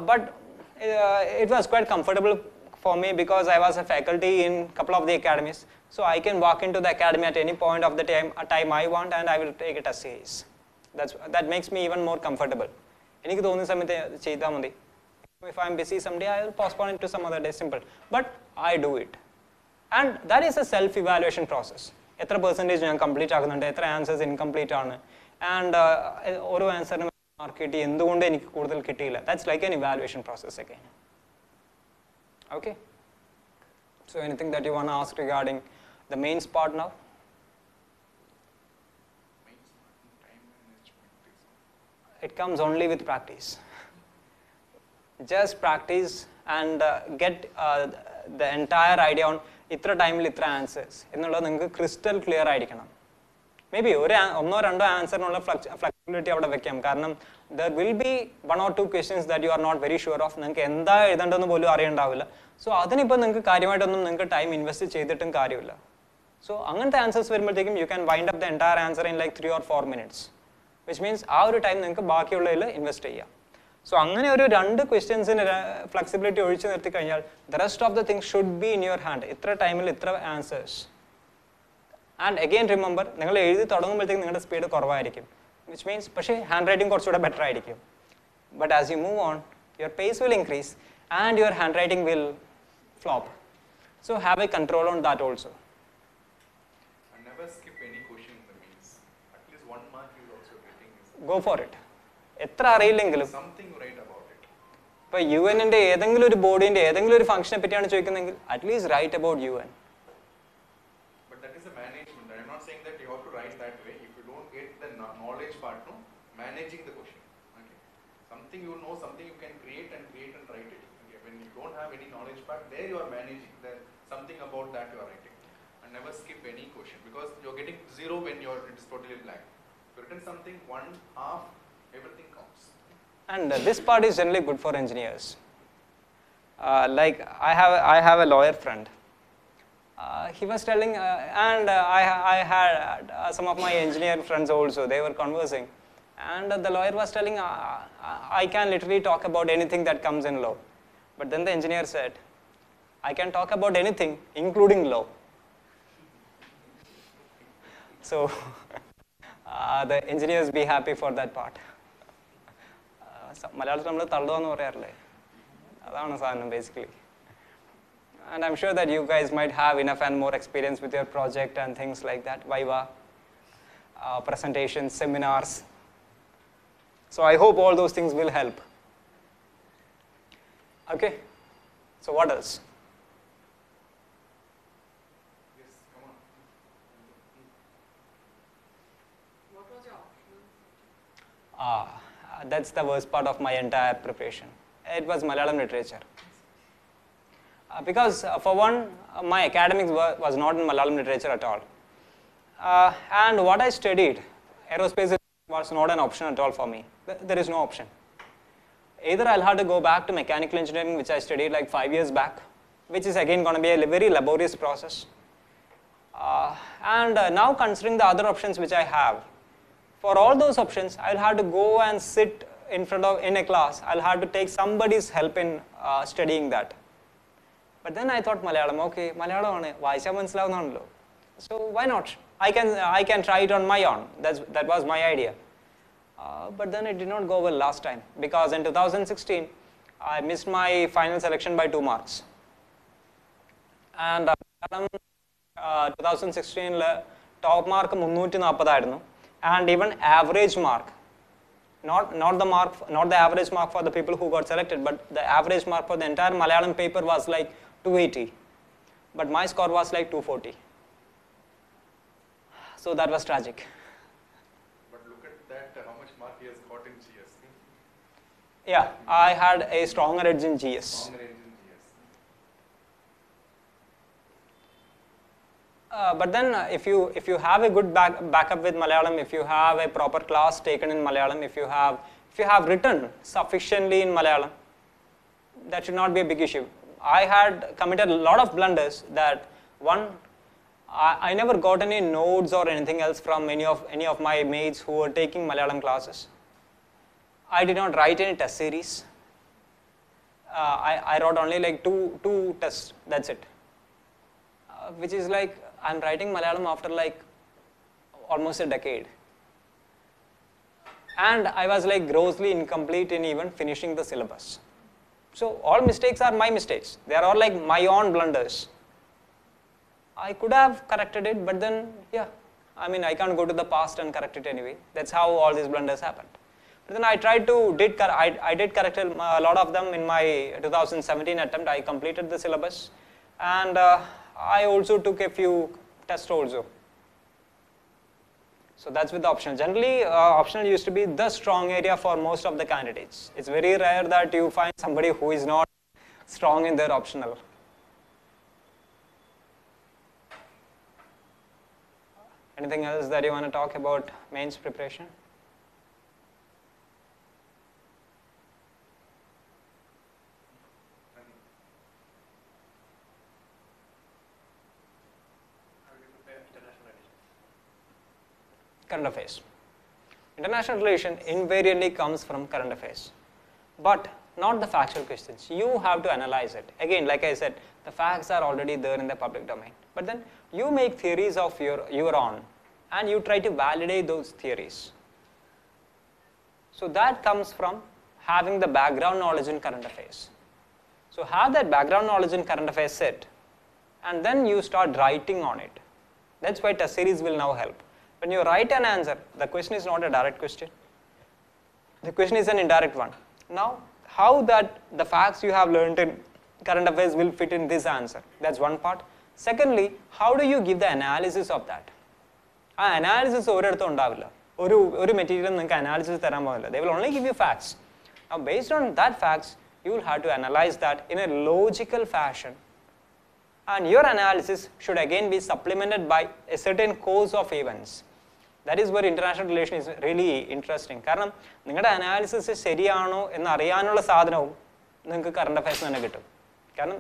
But it was quite comfortable for me because I was a faculty in a couple of the academies. So I can walk into the academy at any point of the time I want and I will take a test series. That makes me even more comfortable. എനിക്ക് തോന്നുന്ന സമയത്ത് ചെയ്താൽ മതി. If I am busy someday, I will postpone it to some other day, simple. But I do it. And that is a self-evaluation process. എത്ര percentage ഞാൻ complete ആക്കുന്നുണ്ട്, എത്ര answers incomplete ആണ്, ആൻഡ് ഓരോ ആൻസറിനും മാർക്ക് കിട്ടി, എന്തുകൊണ്ട് എനിക്ക് കൂടുതൽ കിട്ടിയില്ല. That's like an evaluation process again. Okay, so anything that you want to ask regarding the mains part now? It comes only with practice. Just practice and get the entire idea on itra time il itra answers ennulladu ninge crystal clear ആയിരിക്കണം. Maybe ഒന്നോ രണ്ടോ ആൻസറിനുള്ള flexibility അവിടെ വെക്കാം. കാരണം there will be one or two questions that you are not very sure of. നിങ്ങൾക്ക് എന്താ എഴുതേണ്ടതെന്ന് പോലും അറിയണ്ടാവില്ല. So അതിനിപ്പോൾ നിങ്ങൾക്ക് കാര്യമായിട്ടൊന്നും നിങ്ങൾക്ക് ടൈം ഇൻവെസ്റ്റ് ചെയ്തിട്ടും കാര്യമില്ല. സോ അങ്ങനത്തെ ആൻസേഴ്സ് വരുമ്പോഴത്തേക്കും you can wind up the entire answer in like 3 or 4 minutes, which means ആ ഒരു ടൈം നിങ്ങൾക്ക് ബാക്കിയുള്ളതിൽ ഇൻവെസ്റ്റ് ചെയ്യാം. സോ അങ്ങനെ ഒരു 2 ക്വസ്റ്റ്യൻസിന് ഫ്ലെക്സിബിലിറ്റി ഒഴിച്ചു നിർത്തി കഴിഞ്ഞാൽ the rest of the things should be in your hand. ഇത്ര ടൈമിൽ ഇത്ര ആൻസേഴ്സ്. ആൻഡ് അഗെയിൻ റിമെമ്പർ, നിങ്ങൾ എഴുതി തുടങ്ങുമ്പോഴത്തേക്കും നിങ്ങളുടെ സ്പീഡ് കുറവായിരിക്കും, വിച്ച് മീൻസ് പക്ഷേ ഹാൻഡ് റൈറ്റിംഗ് കുറച്ചുകൂടെ ബെറ്റർ ആയിരിക്കും. But as you move on your pace will increase and your hand writing will flop. So have a control on that also. And never skip any question in the mains. At least 1 mark is also getting. Go for it. എത്ര അറിയില്ലെങ്കിലും Something right about it. ഇപ്പോൾ UN-ന്റെ ഏതെങ്കിലും ഒരു ബോഡിന്റെ ഏതെങ്കിലും ഒരു ഫംഗ്ഷനെ പറ്റിയാണ് ചോദിക്കുന്നതെങ്കിൽ at least right about UN. But that is a management. I am not saying that you have to write that way. If you don't get the knowledge part, no, managing the question. Okay. Something you know, something you can create and write it. Okay, when you don't have any knowledge part, there you are managing. There something about that you are writing, and never skip any question because you're getting 0 when it is totally blank. If you written something, 1, half, everything counts. And this part is generally good for engineers. Like I have a lawyer friend. He was telling, and I had some of my engineer friends also. They were conversing, and the lawyer was telling, I can literally talk about anything that comes in law. But then the engineer said, I can talk about anything, including law. So the engineers be happy for that part. മലയാളത്തിൽ നമ്മൾ തള്ളുക എന്ന് പറയാറില്ലേ, അതാണ് സാധനം basically. And I'm sure that you guys might have enough and more experience with your project and things like that, viva, presentations, seminars. So I hope all those things will help. Okay, so what else? Yes, come on. What was your optional? That's the worst part of my entire preparation. It was Malayalam literature. Because for one, my academics was not in Malayalam literature at all. And what I studied, aerospace was not an option at all for me. There is no option. Either I'll have to go back to mechanical engineering, which I studied like 5 years back, which is again going to be a very laborious process. And now considering the other options which I have, for all those options, I'll have to go and sit in a class. I'll have to take somebody's help in studying that. But then I thought Malayalam, okay, Malayalam aanu, vaaycha manasilavunannallo. So why not? I can try it on my own. That was my idea. But then it did not go well last time because in 2016 I missed my final selection by 2 marks. And 2016 top mark 340 ആയിരുന്നു. And even average mark, not the average mark for the people who got selected, but the average mark for the entire Malayalam paper was like 280, but my score was like 240. So that was tragic. But look at that, how much mark he has got in GS. Yeah, I had a stronger edge in GS. Stronger edge in GS. But then if you have a good backup with Malayalam, if you have a proper class taken in Malayalam, if you have written sufficiently in Malayalam, that should not be a big issue. I had committed a lot of blunders. That one, I never got any notes or anything else from any of my mates who were taking Malayalam classes. I did not write any test series. I wrote only like two tests. That's it. Which is like I'm writing Malayalam after like almost a decade. And I was like grossly incomplete in even finishing the syllabus. So all mistakes are my mistakes. They are all like my own blunders. I could have corrected it, but then yeah, I mean I can't go to the past and correct it anyway. That's how all these blunders happened. But then I tried to I did correct a lot of them in my 2017 attempt. I completed the syllabus, and I also took a few tests also. So that's with the optional. Generally, optional used to be the strong area for most of the candidates. It's very rare that you find somebody who is not strong in their optional. Anything else that you want to talk about mains preparation? Current affairs. International relation invariably comes from current affairs, but not the factual questions. You have to analyze it. Again, like I said, the facts are already there in the public domain, but then you make theories of your own and you try to validate those theories. So that comes from having the background knowledge in current affairs. So have that background knowledge in current affairs set, and then you start writing on it. That's why test series will now help. When you write an answer, the question is not a direct question. The question is an indirect one. Now, how that the facts you have learned in current affairs will fit in this answer? That's one part. Secondly, how do you give the analysis of that? Analysis ഒരിടത്തും ഉണ്ടാവില്ല. ഒരു material നിങ്ങൾക്ക് analysis തരാൻ പോകില്ല. They will only give you facts. Now based on that facts, you will have to analyze that in a logical fashion, and your analysis should again be supplemented by a certain course of events. That is where international relation is really interesting. കാരണം നിങ്ങളുടെ analysis ശരിയാണോ എന്ന് അറിയാനുള്ള സാധനവും നിങ്ങൾക്ക് current affairs തന്നെ കിട്ടും. കാരണം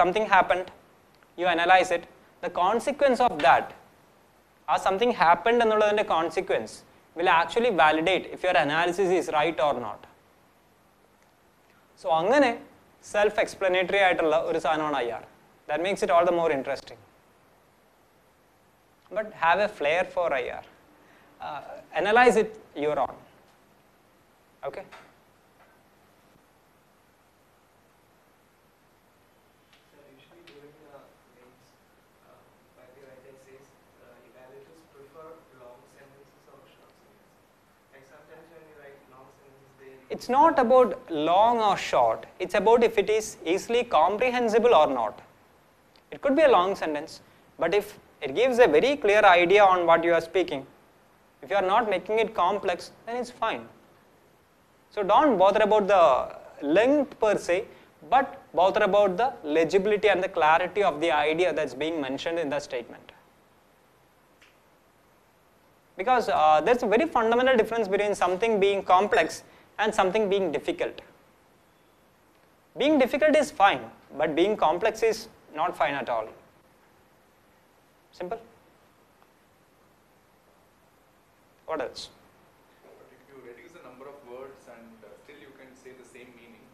something happened, you analyze it, the consequence of that, ആ something happened എന്നുള്ളതിൻ്റെ consequence will actually validate if your analysis is right or not. So അങ്ങനെ സെൽഫ് എക്സ്പ്ലനേറ്ററി ആയിട്ടുള്ള ഒരു സാധനമാണ് IR. That makes it all the more interesting. But have a flair for IR. Analyze it your own. Okay? So usually during names, by the writer says evaluators prefer long sentences or short sentences. Like sometimes when you write long sentences, It's not about long or short. It's about if it is easily comprehensible or not. It could be a long sentence, but if it gives a very clear idea on what you are speaking, if you are not making it complex, then it's fine. So don't bother about the length per se, but bother about the legibility and the clarity of the idea that's being mentioned in the statement. Because there's a very fundamental difference between something being complex and something being difficult. Being difficult is fine, but being complex is not fine at all. Simple. What else? But if you reduce the number of words and still you can say the same meaning,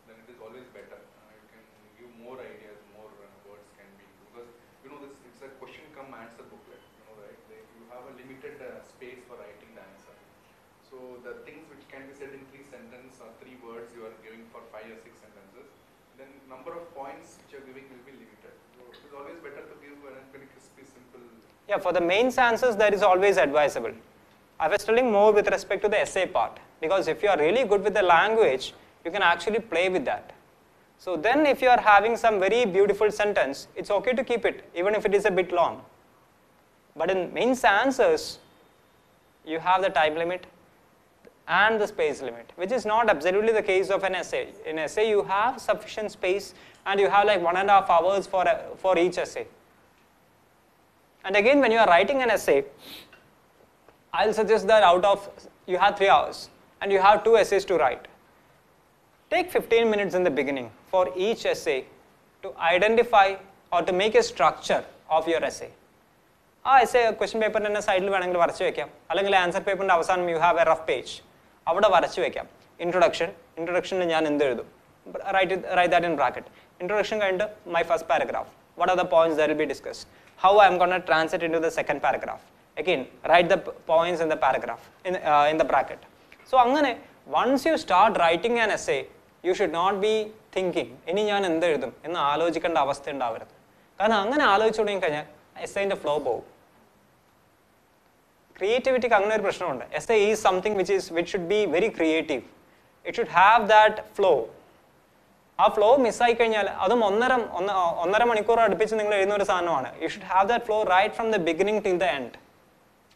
then it is always better. You can give more ideas, more words can be, because you know this, it's a question come answer booklet, you know, right? You have a limited space for writing the answer. So the things which can be said in 3 sentences or 3 words you are giving for 5 or 6 sentences, then number of points which you are giving will be limited. So it is always better to give a very crispy, simple. Yeah, for the main answers that is always advisable. I was telling more with respect to the essay part, because if you are really good with the language, you can actually play with that. So then if you are having some very beautiful sentence, it's okay to keep it, even if it is a bit long. But in main answers, you have the time limit and the space limit, which is not absolutely the case of an essay. In essay, you have sufficient space and you have like 1.5 hours for each essay. And again, when you are writing an essay, I'll suggest that out of, you have 3 hours and you have 2 essays to write. Take 15 minutes in the beginning for each essay to identify or to make a structure of your essay. ആ essay question paper തന്നെ സൈഡിൽ വേണമെങ്കിൽ വരച്ചു വെക്കാം, അല്ലെങ്കിൽ answer പേപ്പറിൻ്റെ അവസാനം you have a rough page, അവിടെ വരച്ചു വെക്കാം. ഇൻട്രൊഡക്ഷനിൽ ഞാൻ എന്ത് എഴുതും, write that in bracket. Introduction കഴിഞ്ഞിട്ട് my first paragraph, what are the points that will be discussed, how I am going to transit into the second paragraph. Again, write the points in the paragraph, in the bracket. So അങ്ങനെ once you start writing an essay, you should not be thinking ഇനി ഞാൻ എന്ത് എഴുതും എന്ന് ആലോചിക്കേണ്ട അവസ്ഥ ഉണ്ടാവരുത്. കാരണം അങ്ങനെ ആലോചിച്ചു തുടങ്ങിക്കഴിഞ്ഞാൽ എസ്സേൻ്റെ ഫ്ലോ പോകും. ക്രിയേറ്റിവിറ്റിക്ക് അങ്ങനെ ഒരു പ്രശ്നമുണ്ട്. essay is something which should be very creative. It should have that flow. ആ ഫ്ലോ മിസ്സായി കഴിഞ്ഞാൽ അതും ഒന്നര മണിക്കൂർ അടുപ്പിച്ച് നിങ്ങൾ എഴുതുന്ന ഒരു സാധനമാണ്. You should have that flow right from the beginning till the end.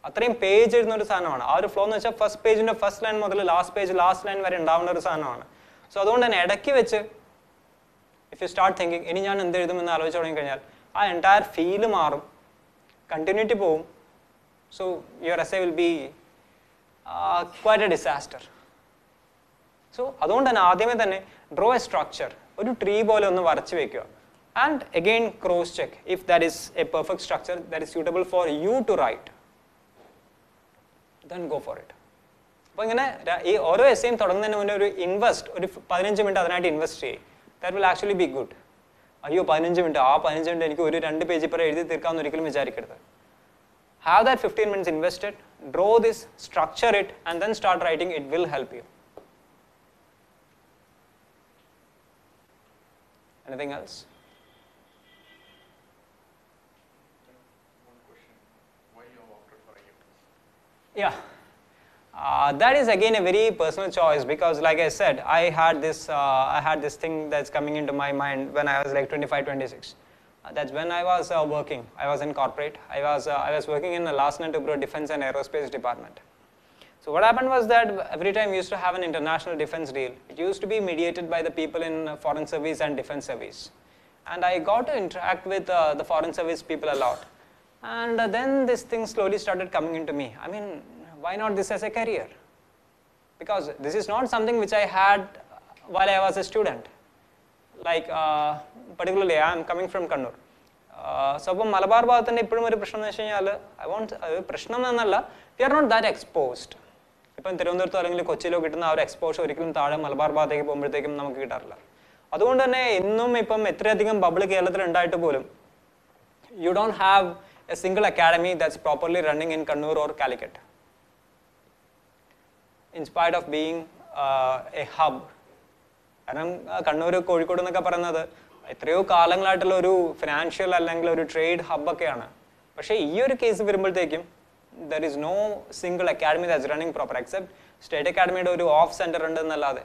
അത്രയും പേജ് എഴുതുന്ന ഒരു സാധനമാണ്. ആ ഒരു ഫ്ലോ എന്ന് വെച്ചാൽ ഫസ്റ്റ് പേജിൻ്റെ ഫസ്റ്റ് ലൈൻ മുതൽ ലാസ്റ്റ് ലൈൻ വരെ ഉണ്ടാവുന്ന ഒരു സാധനമാണ്. സോ അതുകൊണ്ട് തന്നെ ഇടയ്ക്ക് വെച്ച് ഇഫ് യു സ്റ്റാർട്ട് തിങ്കിങ് ഇനി ഞാൻ എന്ത് എഴുതുമെന്ന് ആലോചിച്ച് തുടങ്ങിക്കഴിഞ്ഞാൽ ആ എൻറ്റയർ ഫീല് മാറും, കണ്ടിന്യൂറ്റി പോവും. So your essay will be quite a disaster. So അതുകൊണ്ട് തന്നെ ആദ്യമേ തന്നെ ഡ്രോ എ സ്ട്രക്ചർ, ഒരു ട്രീ പോലെ ഒന്ന് വരച്ച് വെക്കുക. And again cross check if that is a perfect structure that is suitable for you to write, then go for it. അപ്പോൾ ഇങ്ങനെ ഈ ഓരോ എസ്സേയും തുടങ്ങുന്നതിന് മുന്നേ ഒരു 15 മിനിറ്റ് അതിനായിട്ട് ഇൻവെസ്റ്റ് ചെയ്യും. That will actually B good. അയ്യോ 15 മിനിറ്റ്, ആ 15 മിനിറ്റ് എനിക്ക് ഒരു 2 പേജ് ഇപ്പോൾ എഴുതി തീർക്കാമെന്ന് ഒരിക്കലും വിചാരിക്കരുത്. Have that 15 minutes invested, draw this, structure it, and then start writing. It will help you. Anything else? One question, why you have opted for IAS? Yeah, that is again a very personal choice, because like I said, I had this thing that's coming into my mind when I was like 25-26. That's when I was working. I was in corporate. I was working in the Larsen & Toubro Defense and Aerospace Department. So what happened was that every time we used to have an international defense deal, it used to be mediated by the people in foreign service and defense service. And I got to interact with the foreign service people a lot. And then this thing slowly started coming into me. I mean, why not this as a career? Because this is not something which I had while I was a student. Like, particularly, I am coming from Kannur. So, Malabar Bhagatinte ippozhum oru prashnam ennu vechayal, I want prashnam ennalla, we are not that exposed. Ippam Thiruvananthapuratho allengil Kochiyilo kittunna aa oru exposure orikkalum thaale Malabar bhagathekku പോകുമ്പോഴത്തേക്കും നമുക്ക് കിട്ടാറില്ല. അതുകൊണ്ട് തന്നെ ഇന്നും ഇപ്പം എത്രയധികം bubble കേരളത്തിൽ ഉണ്ടായിട്ട് പോലും you don't have a single academy that's properly running in Kannur or Calicut. In spite of being a hub. കാരണം കണ്ണൂർ കോഴിക്കോട് എന്നൊക്കെ പറയുന്നത് എത്രയോ കാലങ്ങളായിട്ടുള്ള ഒരു ഫിനാൻഷ്യൽ അല്ലെങ്കിൽ ഒരു ട്രേഡ് ഹബ്ബൊക്കെയാണ്. പക്ഷേ ഈ ഒരു കേസ് വരുമ്പോഴത്തേക്കും there is no single academy that's running proper except state അക്കാഡമിയുടെ ഒരു ഓഫ് സെൻറ്റർ ഉണ്ട് എന്നല്ലാതെ.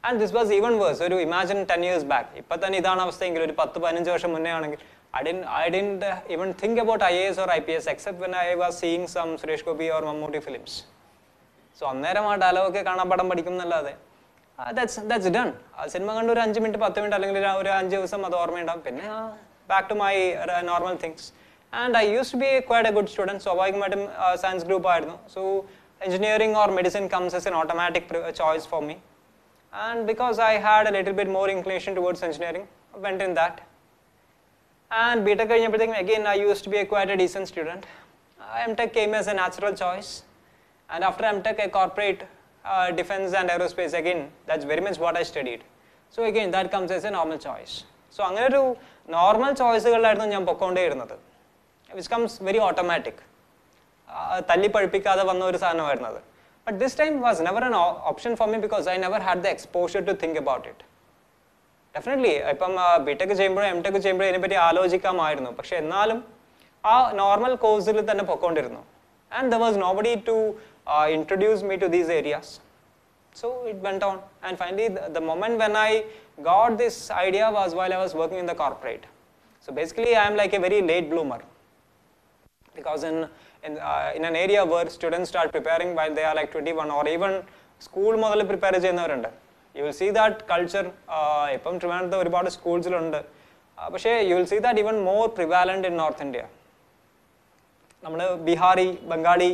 And this was even worse. ഒരു ഇമാജിൻ 10 years ബാക്ക്, ഇപ്പം തന്നെ ഇതാണ് അവസ്ഥയെങ്കിൽ ഒരു 10-15 വർഷം മുന്നേ ആണെങ്കിൽ I didn't even think about IAS or IPS except when I was seeing some Suresh Gopi or Mammootty films. So അന്നേരം ആ ഡയലോഗൊക്കെ കാണാൻ പടം പഠിക്കും എന്നല്ലാതെ that's done. ആ സിനിമ കണ്ട് ഒരു 5 minute 10 minute അല്ലെങ്കിൽ ഒരു 5 ദിവസം അത് ഓർമ്മയുണ്ടാവും. പിന്നെ back to my normal things. And I use to be quite a good student. സ്വാഭാവികമായിട്ടും സയൻസ് ഗ്രൂപ്പ് ആയിരുന്നു. So engineering or medicine comes as an automatic choice for me. And because I had a little bit more inclination towards engineering, went in that. And BTech കഴിഞ്ഞപ്പോഴത്തേക്കും again I used to be quite a decent student. MTech came as a natural choice. And after MTech, a corporate defense and aerospace, again, that's very much what I studied. So again, that comes as a normal choice. So അങ്ങനെ ഒരു normal ചോയ്സുകളിലായിരുന്നു ഞാൻ പൊക്കോണ്ടേയിരുന്നത്, which comes very automatic. തല്ലി പഴിപ്പിക്കാതെ വന്ന ഒരു സാധനമായിരുന്നത്. But this time was never an option for me because I never had the exposure to think about it. Definitely, ഇപ്പം BTech ചെയ്യുമ്പോഴും MTech ചെയ്യുമ്പോഴും ഇതിനെപ്പറ്റി ആലോചിക്കാമായിരുന്നു. പക്ഷെ എന്നാലും ആ നോർമൽ കോഴ്സിൽ തന്നെ പൊക്കോണ്ടിരുന്നു. And there was nobody to introduce me to these areas. So it went on. And finally, the moment when I got this idea was while I was working in the corporate. So basically, I am like a very late bloomer. Because in an area where students start preparing while they are like 21 or even school മുതൽ prepare ചെയ്യുന്നവരുണ്ട്. You will see that culture, ഇപ്പം ട്രിവാൻഡ്രത്ത് ഒരുപാട് സ്കൂൾസിലുണ്ട്. പക്ഷേ you will see that even more prevalent in North India. നമ്മൾ Bihari, Bengali,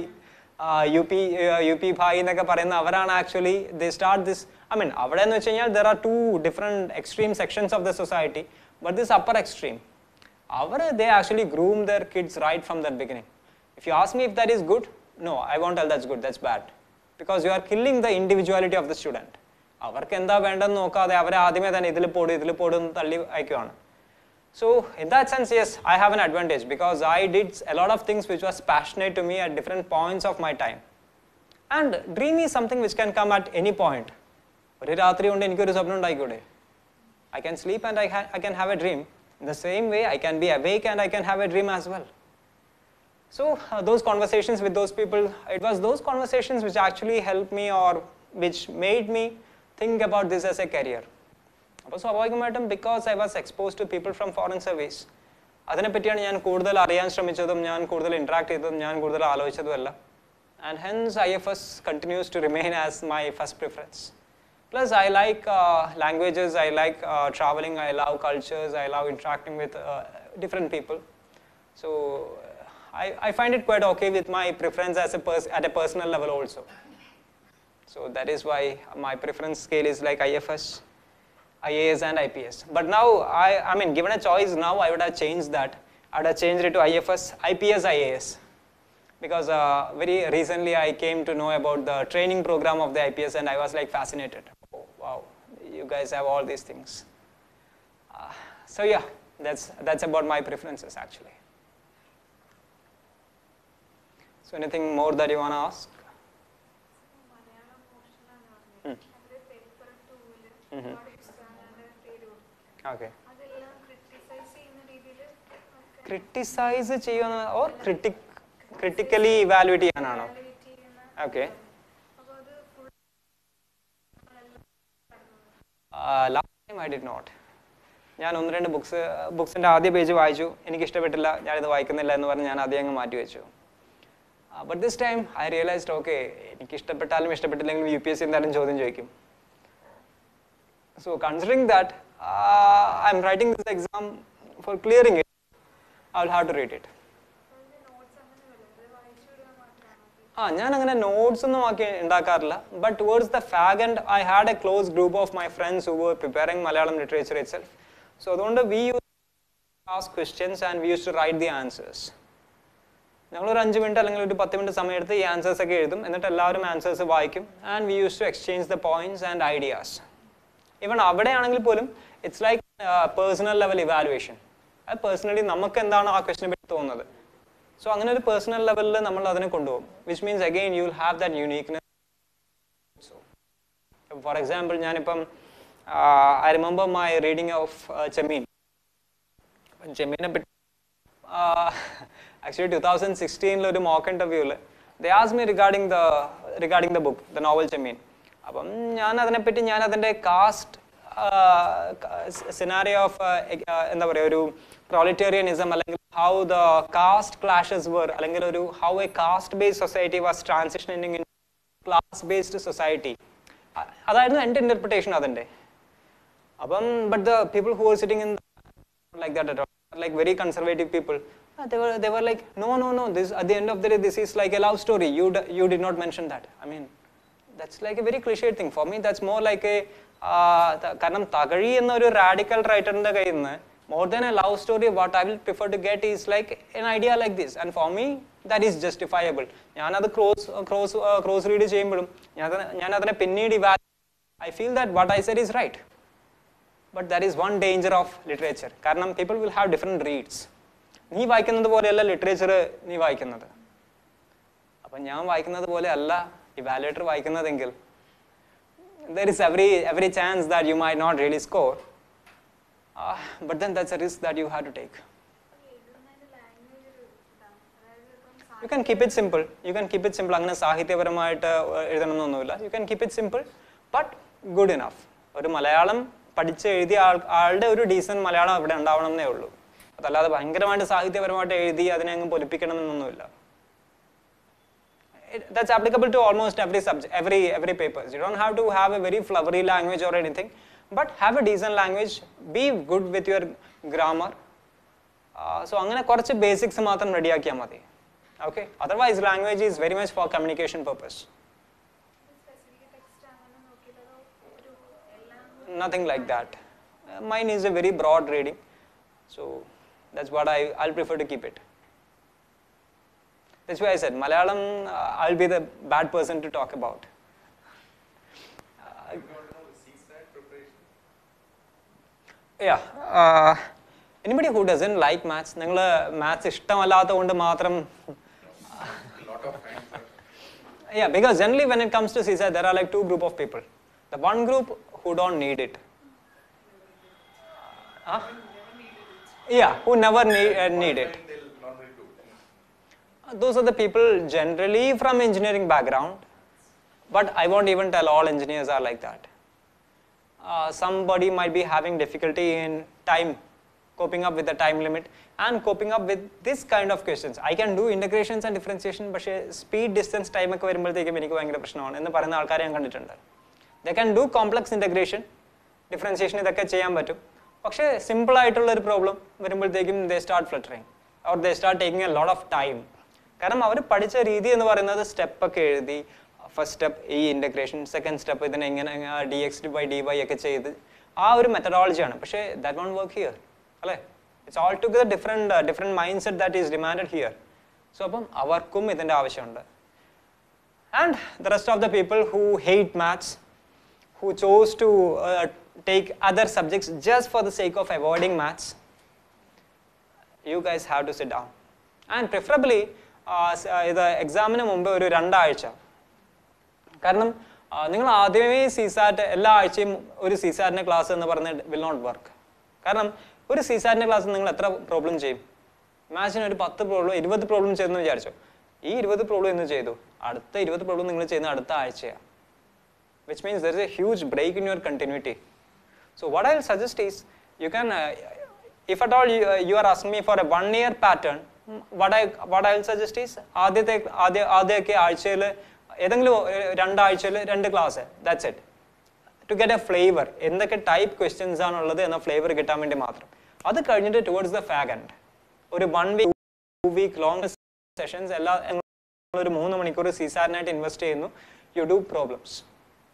U P Bhai എന്നൊക്കെ പറയുന്ന അവരാണ് actually they start this. I mean അവിടെ എന്ന് വെച്ച് കഴിഞ്ഞാൽ there are 2 different extreme sections of the society, but this upper extreme, they actually groom their kids right from the beginning. If you ask me if that is good, no, I won't tell that's good, that's bad. Because you are killing the individuality of the student. അവർക്ക് എന്താ വേണ്ടെന്ന് നോക്കാതെ അവരെ ആദ്യമേ തന്നെ ഇതിൽ പോടും തള്ളി അയക്കുകയാണ്. So in that sense, yes, I have an advantage because I did a lot of things which was passionate to me at different points of my time. And dream is something which can come at any point. ഒരു രാത്രി കൊണ്ട് എനിക്കൊരു സ്വപ്നം ഉണ്ടായിക്കൂടെ? I can sleep and I can have a dream. In the same way, I can be awake and I can have a dream as well. So those conversations with those people, it was those conversations which actually helped me or which made me think about this as a career. അപ്പോൾ സ്വാഭാവികമായിട്ടും because I was expose to people from foreign service, അതിനെപ്പറ്റിയാണ് ഞാൻ കൂടുതൽ അറിയാൻ ശ്രമിച്ചതും ഞാൻ കൂടുതൽ interact ചെയ്തതും ഞാൻ കൂടുതൽ ആലോചിച്ചതും അല്ല. And hence IFS continues to remain as my first preference. Plus I like languages, I like traveling, I love cultures, I love interacting with different people. So I find it quite okay with my preference as at a personal level also. So that is why my preference scale is like IFS, IAS and IPS. But now, I mean, given a choice now, I would have changed that. I would have changed it to IFS, IPS, IAS. Because very recently I came to know about the training program of the IPS and I was like fascinated. Oh, wow, you guys have all these things. So yeah, that's about my preferences actually. So anything more that you want to ask? Okay. Criticise ചെയ്യുന്ന or critically evaluate ചെയ്യാനാണോ? Okay. Last time I did not. ഞാൻ 1-2 ബുക്സിൻ്റെ ആദ്യ page വായിച്ചു, എനിക്ക് ഇഷ്ടപ്പെട്ടില്ല, ഞാനിത് വായിക്കുന്നില്ല എന്ന് പറഞ്ഞ് ഞാൻ ആദ്യം അങ്ങ് മാറ്റി വെച്ചു. But this time I realized, okay, so considering that I'm writing this exam for clearing it, I'll have to read it. I notes but towards the fag end, I had a close group of my friends who were preparing Malayalam literature itself. So we used to ask questions and we used to write the answers. We used to 5 minutes or 10 minutes the answers answers and we used to exchange the points and ideas. Even it's like personal level evaluation. Personally, question. So, on a personal level, which means again you will have that uniqueness. So, for example, I remember my reading of Chamin. Actually, 2016 lo mock interview they asked me regarding the book, the novel Chamin. Caste scenario of proletarianism, how the caste clashes were, how a caste-based society was transitioning into class-based society. That is the interpretation. But the people who were sitting in like that at all, like very conservative people, they were like, no, this at the end of the day, this is like a love story. You did not mention that. I mean, that's like a very cliche thing. For me, that's more like a Tagari and a radical writer. More than a love story, what I will prefer to get is like an idea like this, and for me, that is justifiable. Cross read I feel that what I said is right. But there is one danger of literature. People will have different reads. You write literature. You write evaluator. There is every chance that you might not really score. But then that's a risk that you have to take. You can keep it simple. You can keep it simple. You can keep it simple, but good enough. Malayalam decent Malayalam. That's applicable to almost every subject, every paper. You don't have to have a very flowery language or anything, but have a decent language, be good with your grammar. So angane korchu basics matram ready aakkiya madi. Okay? Otherwise language is very much for communication purpose. Nothing like that. Mine is a very broad reading. So that's what I'll prefer to keep it. That's why I said Malayalam, I'll be the bad person to talk about. You want to know the CSAT preparation? Yeah. Anybody who doesn't like maths, maths ishtamallatha matram. A lot of times. Yeah, because generally when it comes to CSAT, there are like two group of people. The one group who don't need it. Yeah, who never need it. Those are the people generally from engineering background, but I won't even tell all engineers are like that. Somebody might be having difficulty in coping up with the time limit and coping up with this kind of questions. I can do integrations and differentiation, but speed, distance, time they can do complex integration, differentiation but simple problem, they start fluttering or they start taking a lot of time. Step first step E integration, second step dx by dy methodology, that won't work here. It's altogether different mindset that is demanded here. So and the rest of the people who hate maths, who chose to take other subjects just for the sake of avoiding maths, you guys have to sit down. And preferably, the exam is 2 days. Because you CSAT, every CSAT class will not work. Because one CSAT class will problem. Imagine 10 problem, 20 problem. This 20 problem which means there is a huge break in your continuity. So what I will suggest is, you can, if at all you are asking me for a 1 year pattern, what I'll suggest is ആദ്യമൊക്കെ ആഴ്ചയിൽ ഏതെങ്കിലും 2 ആഴ്ചയിൽ 2 class, that's it, to get a flavor എന്തൊക്കെ type questions ആണുള്ളത് എന്ന flavour കിട്ടാൻ വേണ്ടി മാത്രം. അത് കഴിഞ്ഞിട്ട് ടുവേർഡ്സ് ദ ഫാഗ് എൻഡ് ഒരു 1 week 2 week ലോങ് സെഷൻസ് ഒരു 3 മണിക്കൂർ CSAT-നായിട്ട് ഇൻവെസ്റ്റ് ചെയ്യുന്നു. യു ഡു പ്രോബ്ലംസ്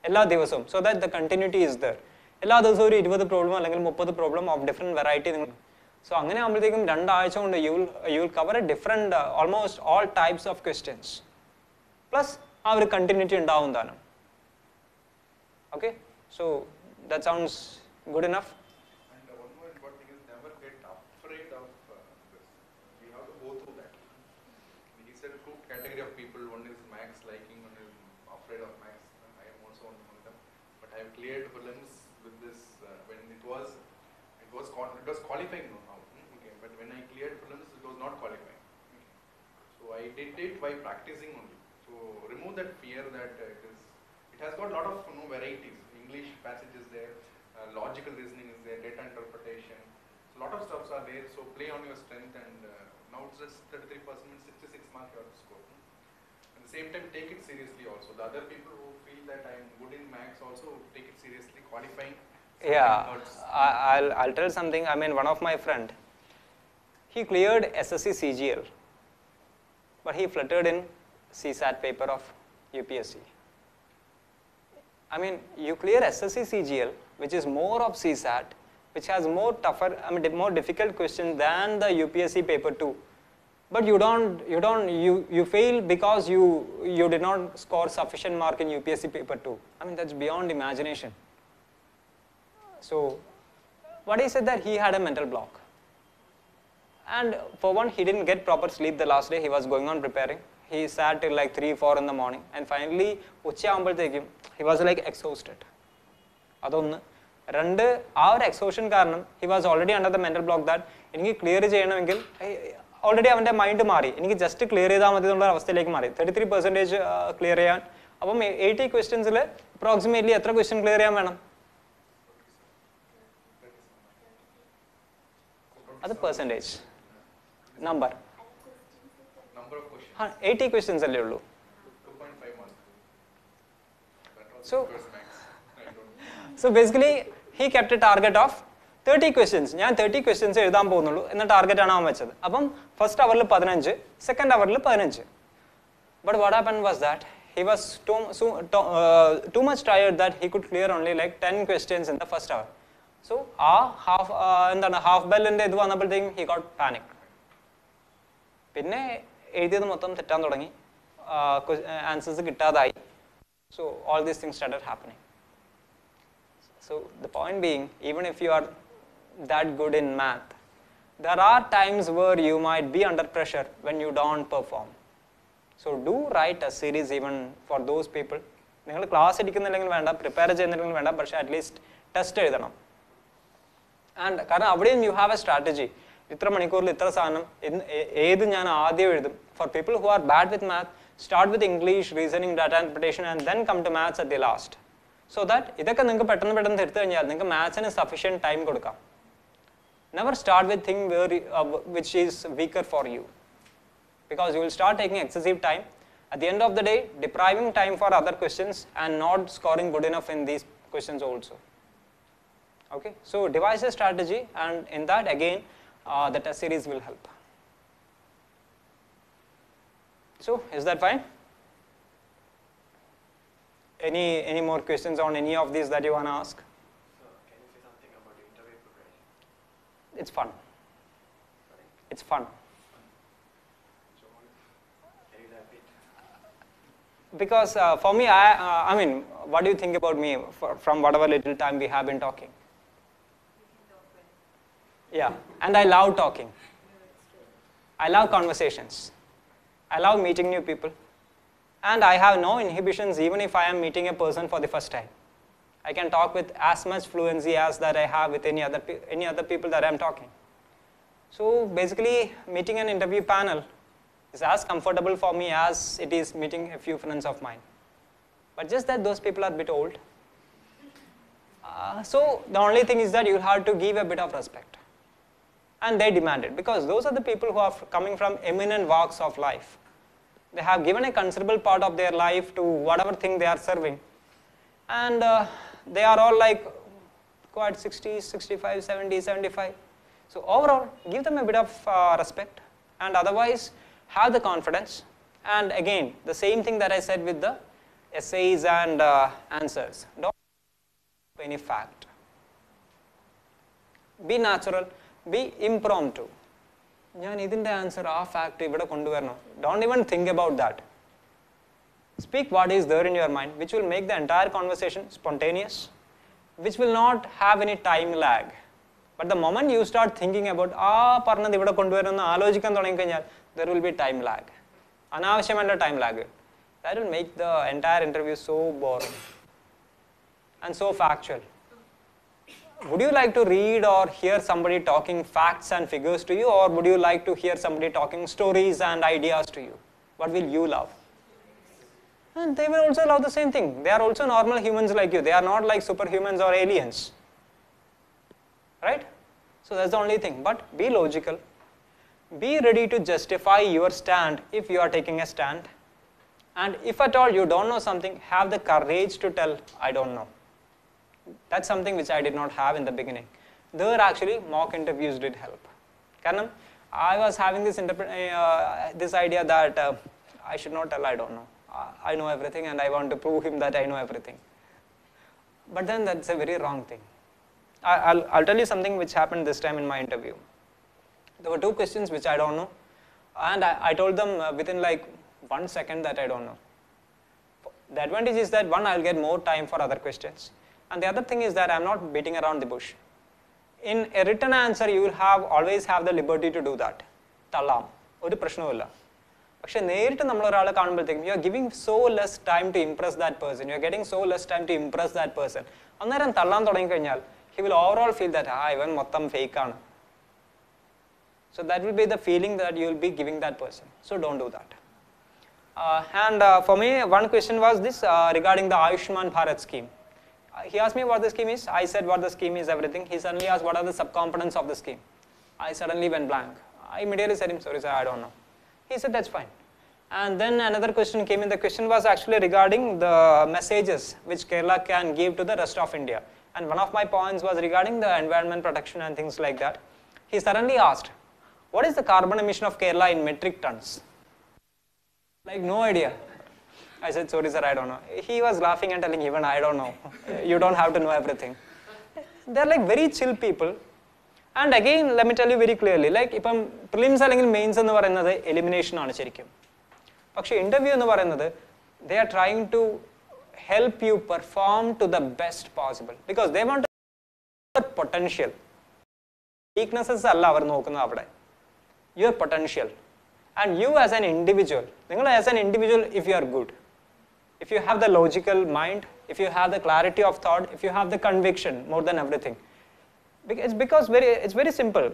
എല്ലാ ദിവസവും, so that the continuity is there. എല്ലാ ദിവസവും ഒരു 20 പ്രോബ്ലം അല്ലെങ്കിൽ 30 പ്രോബ്ലം ഓഫ് ഡിഫറെൻറ്റ് വെറൈറ്റി നിങ്ങൾ. സോ അങ്ങനെ ആകുമ്പോഴത്തേക്കും 2 ആഴ്ച കൊണ്ട് you will cover A different almost all types of questions. Plus ആ ഒരു കണ്ടിന്യൂറ്റി ഉണ്ടാവും താനും. Okay, so that sounds good enough. And one more important thing is never get afraid of this. We have to go through that. He said 2 category of people. One is maths liking, one is afraid of maths. I am also one of them. But I have cleared prelims with this when it was qualifying now. Okay, but when I cleared prelims, it was not qualifying. Okay. So I did it by practicing only. So remove that fear that it has got a lot of varieties. English passages there, logical reasoning is there, data interpretation. So a lot of stuffs are there. So play on your strength, and now it's just 33% means 66 mark you have to score. At the same time, take it seriously also. The other people who feel that I am good in maths also take it seriously, qualifying. Yeah, I'll tell something. I mean, one of my friend, he cleared SSC CGL, but he fluttered in CSAT paper of UPSC. I mean, you clear SSC CGL, which is more of CSAT, which has more tougher, more difficult questions than the UPSC paper 2. But you fail because you did not score sufficient mark in UPSC paper 2. I mean, that's beyond imagination. So, what he said that he had a mental block. And for one, he didn't get proper sleep the last day. He was going on preparing. He sat till like 3-4 in the morning, and finally, he was like exhausted. Adonnu. Rendu, our exhaustion karanam, he was already under the mental block that എനിക്ക് clear ചെയ്യണമെങ്കിൽ already അവൻ്റെ mind മാറി. എനിക്ക് just clear ചെയ്താൽ മതി എന്നുള്ള അവസ്ഥയിലേക്ക് മാറി. 33% ക്ലിയർ ചെയ്യാൻ. അപ്പം 80 ക്വസ്റ്റ്യൻസിൽ അപ്രോക്സിമേറ്റ്ലി എത്ര ക്വസ്റ്റ്യൻ ക്ലിയർ ചെയ്യാൻ വേണം? അത് percentage number Number of questions. 80 questions അല്ലേ ഉള്ളൂ. 2.5 marks. So basically he kept a target of 30 questions. ഞാൻ 30 questions എഴുതാൻ പോകുന്നുള്ളൂ എന്ന ടാർഗറ്റ് ആണ് അവൻ വെച്ചത്. അപ്പം first അവറിൽ 15, second അവറിൽ 15. But what happened was that he was too much tired that he could clear only like 10 questions in the first hour. So half bellന്റെ ഇത് വന്നപ്പോഴത്തേക്കും he got panic. പിന്നെ എഴുതിയത് മൊത്തം തെറ്റാൻ തുടങ്ങി, answers കിട്ടാതായി. So all these things started happening. So the point being, even if you are that good in math, there are times where you might be under pressure when you don't perform. So do write a series even for those people. നിങ്ങൾ class എടുക്കുന്നില്ലെങ്കിൽ വേണ്ട, prepare ചെയ്യുന്നില്ലെങ്കിൽ വേണ്ട, പക്ഷേ at least test എഴുതണം. And കാരണം അവിടെയും U have A strategy. ഇത്ര മണിക്കൂറിൽ ഇത്ര സാധനം ഏത് ഞാൻ ആദ്യം എഴുതും. For people who are bad with math, start with English, reasoning, data interpretation and then come to maths at the last. So that ഇതൊക്കെ നിങ്ങൾക്ക് പെട്ടെന്ന് എടുത്തു കഴിഞ്ഞാൽ നിങ്ങൾക്ക് മാത്സിന് സഫീഷ്യൻറ്റ് ടൈം കൊടുക്കാം. Never start with thing which is weaker for you, because you will start taking excessive time. At the end of the day, depriving time for other questions and not scoring good enough in these questions also. Okay, so devise a strategy, and in that again the test series will help. So is that fine? Any more questions on any of these that you want to ask? So can you say something about the interview preparation? It's fun. Sorry? It's fun. Can you elaborate? Because for me, I mean, what do you think about me from whatever little time we have been talking? Yeah, and I love talking. I love conversations. I love meeting new people. And I have no inhibitions even if I am meeting a person for the first time. I can talk with as much fluency as that I have with any other people that I am talking. So basically, meeting an interview panel is as comfortable for me as it is meeting a few friends of mine. But just that those people are a bit old. So the only thing is that you have to give a bit of respect. And they demand it because those are the people who are coming from eminent walks of life. They have given a considerable part of their life to whatever thing they are serving. And they are all like quite 60, 65, 70, 75. So overall, give them a bit of respect, and otherwise have the confidence. And again, the same thing that I said with the essays and answers. Don't have any fact. Be natural, be impromptu. ഞാൻ ഇതിൻ്റെ answer ആ fact ഇവിടെ കൊണ്ടുവരണം. Don't even think about that. Speak what is there in your mind, which will make the entire conversation spontaneous, which will not have any time lag. But the moment you start thinking about പറഞ്ഞത് ഇവിടെ കൊണ്ടുവരുന്ന ആലോചിക്കാൻ തുടങ്ങിക്കഴിഞ്ഞാൽ there will be time lag. അനാവശ്യമായ time lag. That will make the entire interview so boring and so factual. Would you like to read or hear somebody talking facts and figures to you, or would you like to hear somebody talking stories and ideas to you? What will you love? And they will also love the same thing. They are also normal humans like you. They are not like superhumans or aliens. Right? So that's the only thing. But be logical. Be ready to justify your stand if you are taking a stand. And if at all you don't know something, have the courage to tell, I don't know. That's something which I did not have in the beginning. There actually mock interviews did help. Karanam, I was having this idea that I should not tell I don't know. I know everything and I want to prove him that I know everything. But then that's a very wrong thing. I'll tell you something which happened this time in my interview. There were two questions which I don't know, and I told them within like 1 second that I don't know. The advantage is that one, I'll get more time for other questions. And the other thing is that I'm not beating around the bush. In a written answer, you will always have the liberty to do that. Tallam. Oru prashnamilla. Pakshe നേരിട്ട് നമ്മൾ ഒരാളെ കാണുമ്പോഴത്തേക്കും you are giving so less time to impress that person. You are getting so less time to impress that person. അന്നേരം തള്ളാൻ തുടങ്ങിക്കഴിഞ്ഞാൽ he will overall feel that ഇവൻ മൊത്തം fake ആണ്. So that will be the feeling that you will be giving that person. So don't do that. And for me, one question was this regarding the Ayushman Bharat scheme. He asked me what the scheme is. I said what the scheme is, everything. He suddenly asked what are the subcomponents of the scheme. I suddenly went blank. I immediately said him, sorry sir, I don't know. He said that's fine. And then another question came in. The question was actually regarding the messages which Kerala can give to the rest of India. And one of my points was regarding the environment protection and things like that. He suddenly asked, what is the carbon emission of Kerala in metric tons? Like no idea. I said, sorry sir, I don't know. He was laughing and telling, even I don't know. You don't have to know everything. They're like very chill people. And again, let me tell you very clearly, like if prelims or mains ennu parayunnathu elimination aanu sherikum. Pakshe interview ennu parayunnathu, they are trying to help you perform to the best possible because they want your potential. Weaknesses alla avaru nokkunnu avade. Your potential. And you as an individual, if you are good, if you have the logical mind, if you have the clarity of thought, if you have the conviction more than everything. It's very simple.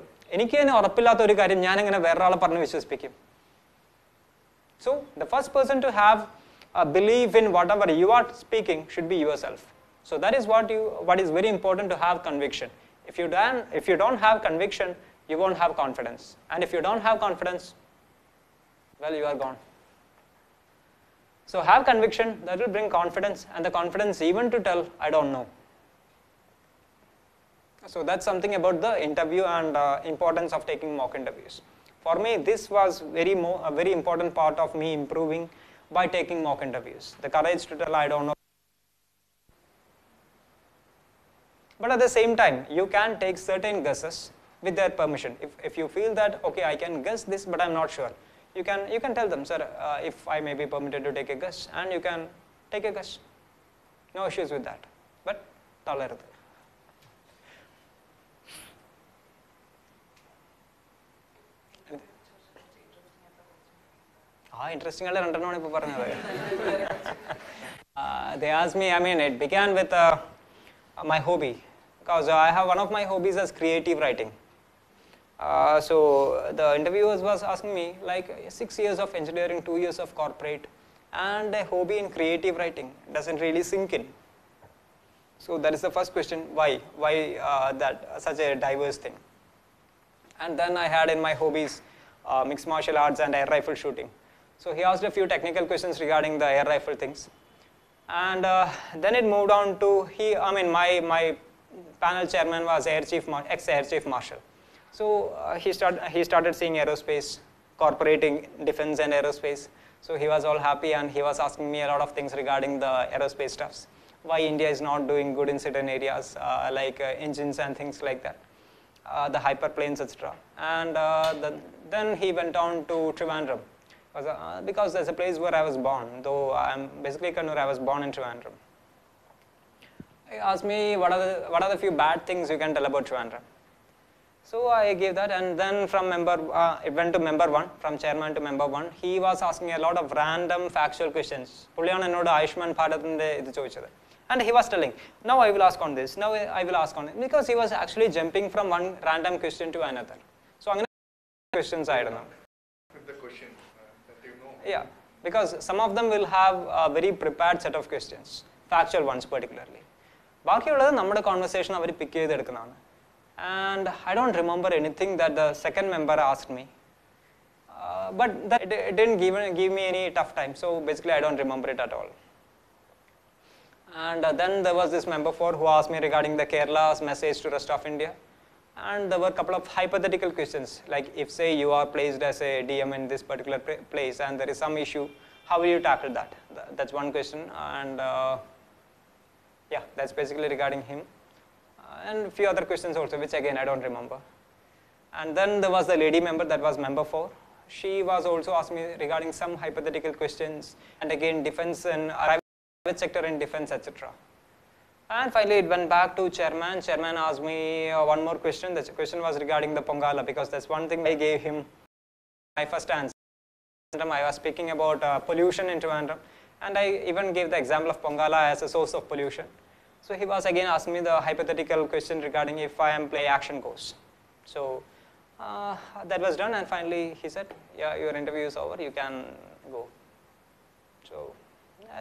So the first person to have a belief in whatever you are speaking should be yourself. So that is what is very important, to have conviction. If you don't have conviction, you won't have confidence. And if you don't have confidence, well, you are gone. So have conviction, that will bring confidence, and the confidence even to tell, I don't know. So that's something about the interview and importance of taking mock interviews. For me, this was a very important part of me improving by taking mock interviews. The courage to tell, I don't know. But at the same time, you can take certain guesses with their permission. If you feel that, okay, I can guess this, but I'm not sure. You can tell them, sir, if I may be permitted to take a guess, and you can take a guess. No issues with that. But tolerate. Interesting. They asked me, it began with my hobby, because I have one of my hobbies as creative writing. So the interviewers was asking me like 6 years of engineering, 2 years of corporate, and a hobby in creative writing doesn't really sink in. So that is the first question, why that such a diverse thing. And then I had in my hobbies mixed martial arts and air rifle shooting. So he asked a few technical questions regarding the air rifle things. And then it moved on to, my panel chairman was ex-Air Chief Marshal. So he started seeing aerospace, incorporating defense and aerospace. So he was all happy and he was asking me a lot of things regarding the aerospace stuffs. Why India is not doing good in certain areas like engines and things like that, the hyperplanes, etc. And then he went on to Trivandrum. Because there's a place where I was born, though I'm basically Kannur, I was born in Trivandrum. He asked me what are the few bad things you can tell about Trivandrum. So I gave that, and then from it went to member 1, from chairman to member 1. He was asking a lot of random factual questions. And he was telling, now I will ask on this, now I will ask on it, because he was actually jumping from one random question to another. So I'm going to questions I don't know. With the question that you know. Yeah, because some of them will have a very prepared set of questions, factual ones particularly. ബാക്കിയുള്ളത് നമ്മുടെ conversation our pick ചെയ്തെടുക്കുന്നതാണ്. And I don't remember anything that the second member asked me. But it didn't give me any tough time, so basically I don't remember it at all. And then there was this member 4 who asked me regarding the Kerala's message to rest of India. And there were a couple of hypothetical questions, like if say you are placed as a DM in this particular place and there is some issue, how will you tackle that? That's one question. And yeah, that's basically regarding him. And a few other questions also, which again I don't remember. And then there was the lady member, that was member 4. She was also asking me regarding some hypothetical questions, and again defense and private sector in defense, etc. And finally it went back to chairman. Chairman asked me one more question. The question was regarding the Pongala, because that's one thing I gave him my first answer. I was speaking about pollution in Trivandrum, and I even gave the example of Pongala as a source of pollution. So he was again asking me the hypothetical question regarding if I am play action course. So that was done, and finally he said, yeah, your interview is over, you can go. So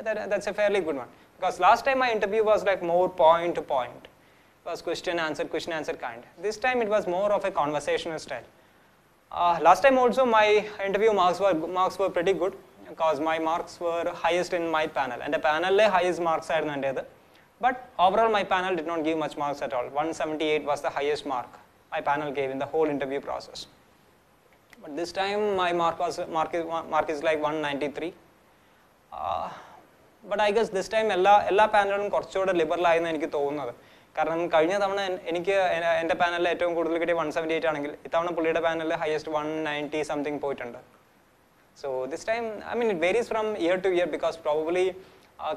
that's a fairly good one, because last time my interview was like more point to point. It was question answer kind. This time it was more of a conversational style. Last time also my interview marks were pretty good, because my marks were highest in my panel, and the panel highest marks are nanded. But overall my panel did not give much marks at all. 178 was the highest mark my panel gave in the whole interview process. But this time my mark is like 193. But I guess this time എല്ലാ പാനലും കുറച്ചുകൂടെ liberal ആയെന്ന് എനിക്ക് തോന്നുന്നത്. കാരണം കഴിഞ്ഞ തവണ എനിക്ക് എൻ്റെ പാനലിൽ ഏറ്റവും കൂടുതൽ കിട്ടിയ 178 ആണെങ്കിൽ ഇത്തവണ പുള്ളിയുടെ പാനലിൽ ഹയസ്റ്റ് 190 something പോയിട്ടുണ്ട്. So this time, I mean, it varies from year to year, because probably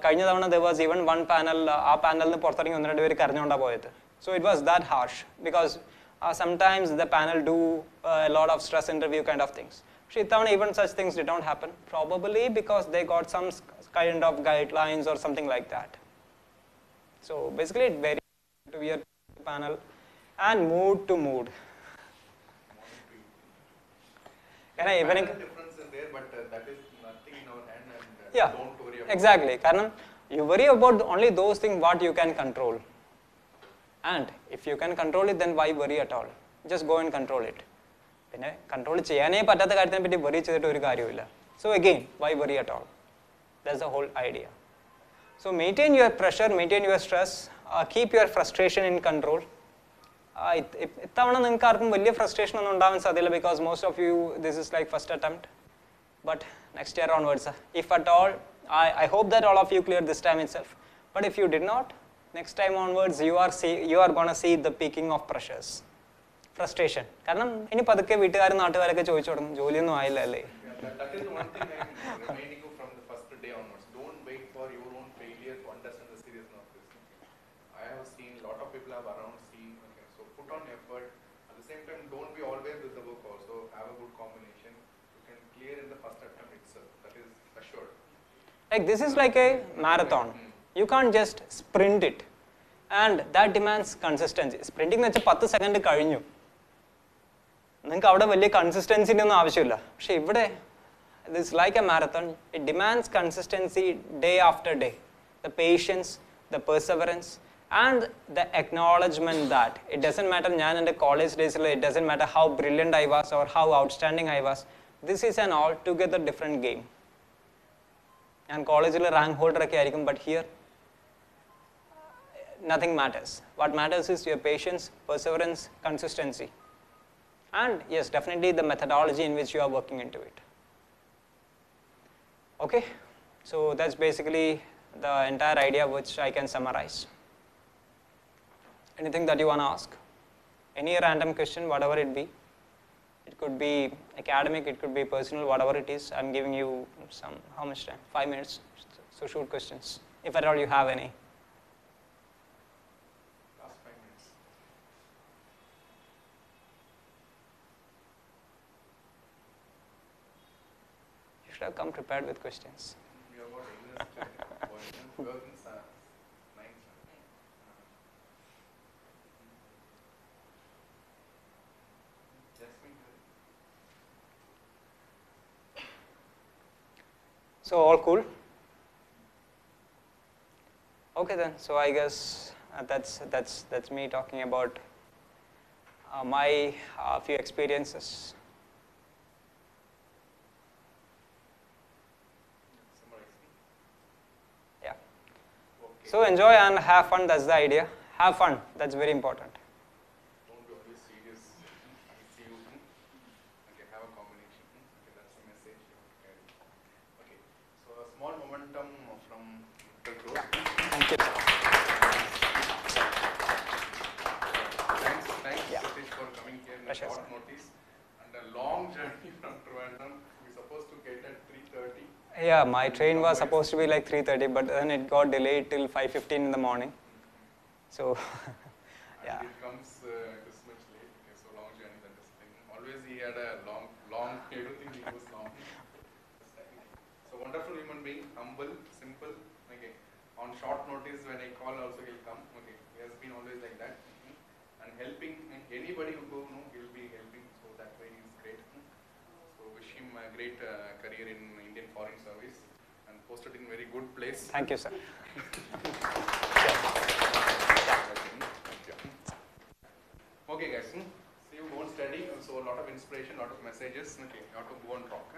കഴിഞ്ഞ തവണ there was even one panel, ആ പാനലിന് പുറത്തിറങ്ങി 1-2 പേര് കരഞ്ഞുകൊണ്ടാണ് പോയത്. So it was that harsh, because sometimes the panel do a lot of stress interview kind of things. Even such things did not happen, probably because they got some kind of guidelines or something like that. So basically it varies to year to panel and mood to mood. Can I even difference in there, but that is nothing in our hand, and yeah, don't worry about exactly. Karanam, you worry about only those things what you can control. And if you can control it, then why worry at all? Just go and control it. Control worry. So again, why worry at all? That's the whole idea. So maintain your pressure, maintain your stress, keep your frustration in control. Frustration because most of you, this is like first attempt. But next year onwards, if at all, I hope that all of you cleared this time itself. But if you did not, next time onwards, you are going to see the peaking of pressures. Frustration. Because ini padukke veetukarum naatukarokke choichodum joliyonnu aayilla. That is the one thing I am reminding you from the first day onwards. Don't wait for your own failure to understand the seriousness of this. I have seen a lot of people have around seen. Okay, so put on effort. At the same time, don't be always with the work also. Have a good combination. You can clear in the first attempt itself. That is assured. Like this is like a marathon. You can't just sprint it, and that demands consistency. Sprinting na 10 seconds കഴിഞ്ഞു. നിങ്ങൾക്ക് അവിടെ വലിയ കൺസിസ്റ്റൻസിൻ്റെ ഒന്നും ആവശ്യമില്ല. പക്ഷേ ഇവിടെ it's like a marathon. It demands consistency day after day. The patience, the perseverance, And the acknowledgement that it doesn't matter ഞാൻ എൻ്റെ college days it doesn't matter how brilliant I was or how outstanding I was, this is an altogether different game. ഞാൻ കോളേജിൽ rank holder ഒക്കെ ആയിരിക്കും, but here nothing matters. What matters is your patience, perseverance, consistency, and yes, definitely the methodology in which you are working into it. Okay, so that's basically the entire idea which I can summarize. Anything that you want to ask? Any random question, whatever it be. It could be academic, it could be personal, whatever it is. I'm giving you some, how much time? 5 minutes. So shoot questions, if at all you have any. Last 5 minutes. You should have come prepared with questions. We have got English, ninth. Jasmine. So all cool? Okay then, so I guess that's me talking about my few experiences. Summarizing. Yeah. Okay. So enjoy and have fun, that's the idea. Have fun, that's very important. Don't be always serious. I see you. Okay, have a combination. Okay, that's the message you have to carry. Okay, so a small momentum from the group. Thank you. Thanks, Yeah. Sathish, for coming here in a Pleasure, short sir. notice and a long journey from Trivandrum. We were supposed to get at 3:30. Yeah, my train was supposed to be like 3:30, but then it got delayed till 5:15 in the morning. So, yeah. And it comes this much late. Okay, so long journey, that is thing. Always he had a long, everything he was long. So wonderful human being, humble, simple. Okay, on short notice when I call also he'll come. Okay, he has been always like that. And helping anybody who go, no, he'll be helping. So that way he is great. So wish him a great career in Indian Foreign Service and posted in very good place. Thank you, sir. Okay guys, see you go and study, so a lot of inspiration, a lot of messages, okay, you have to go and talk.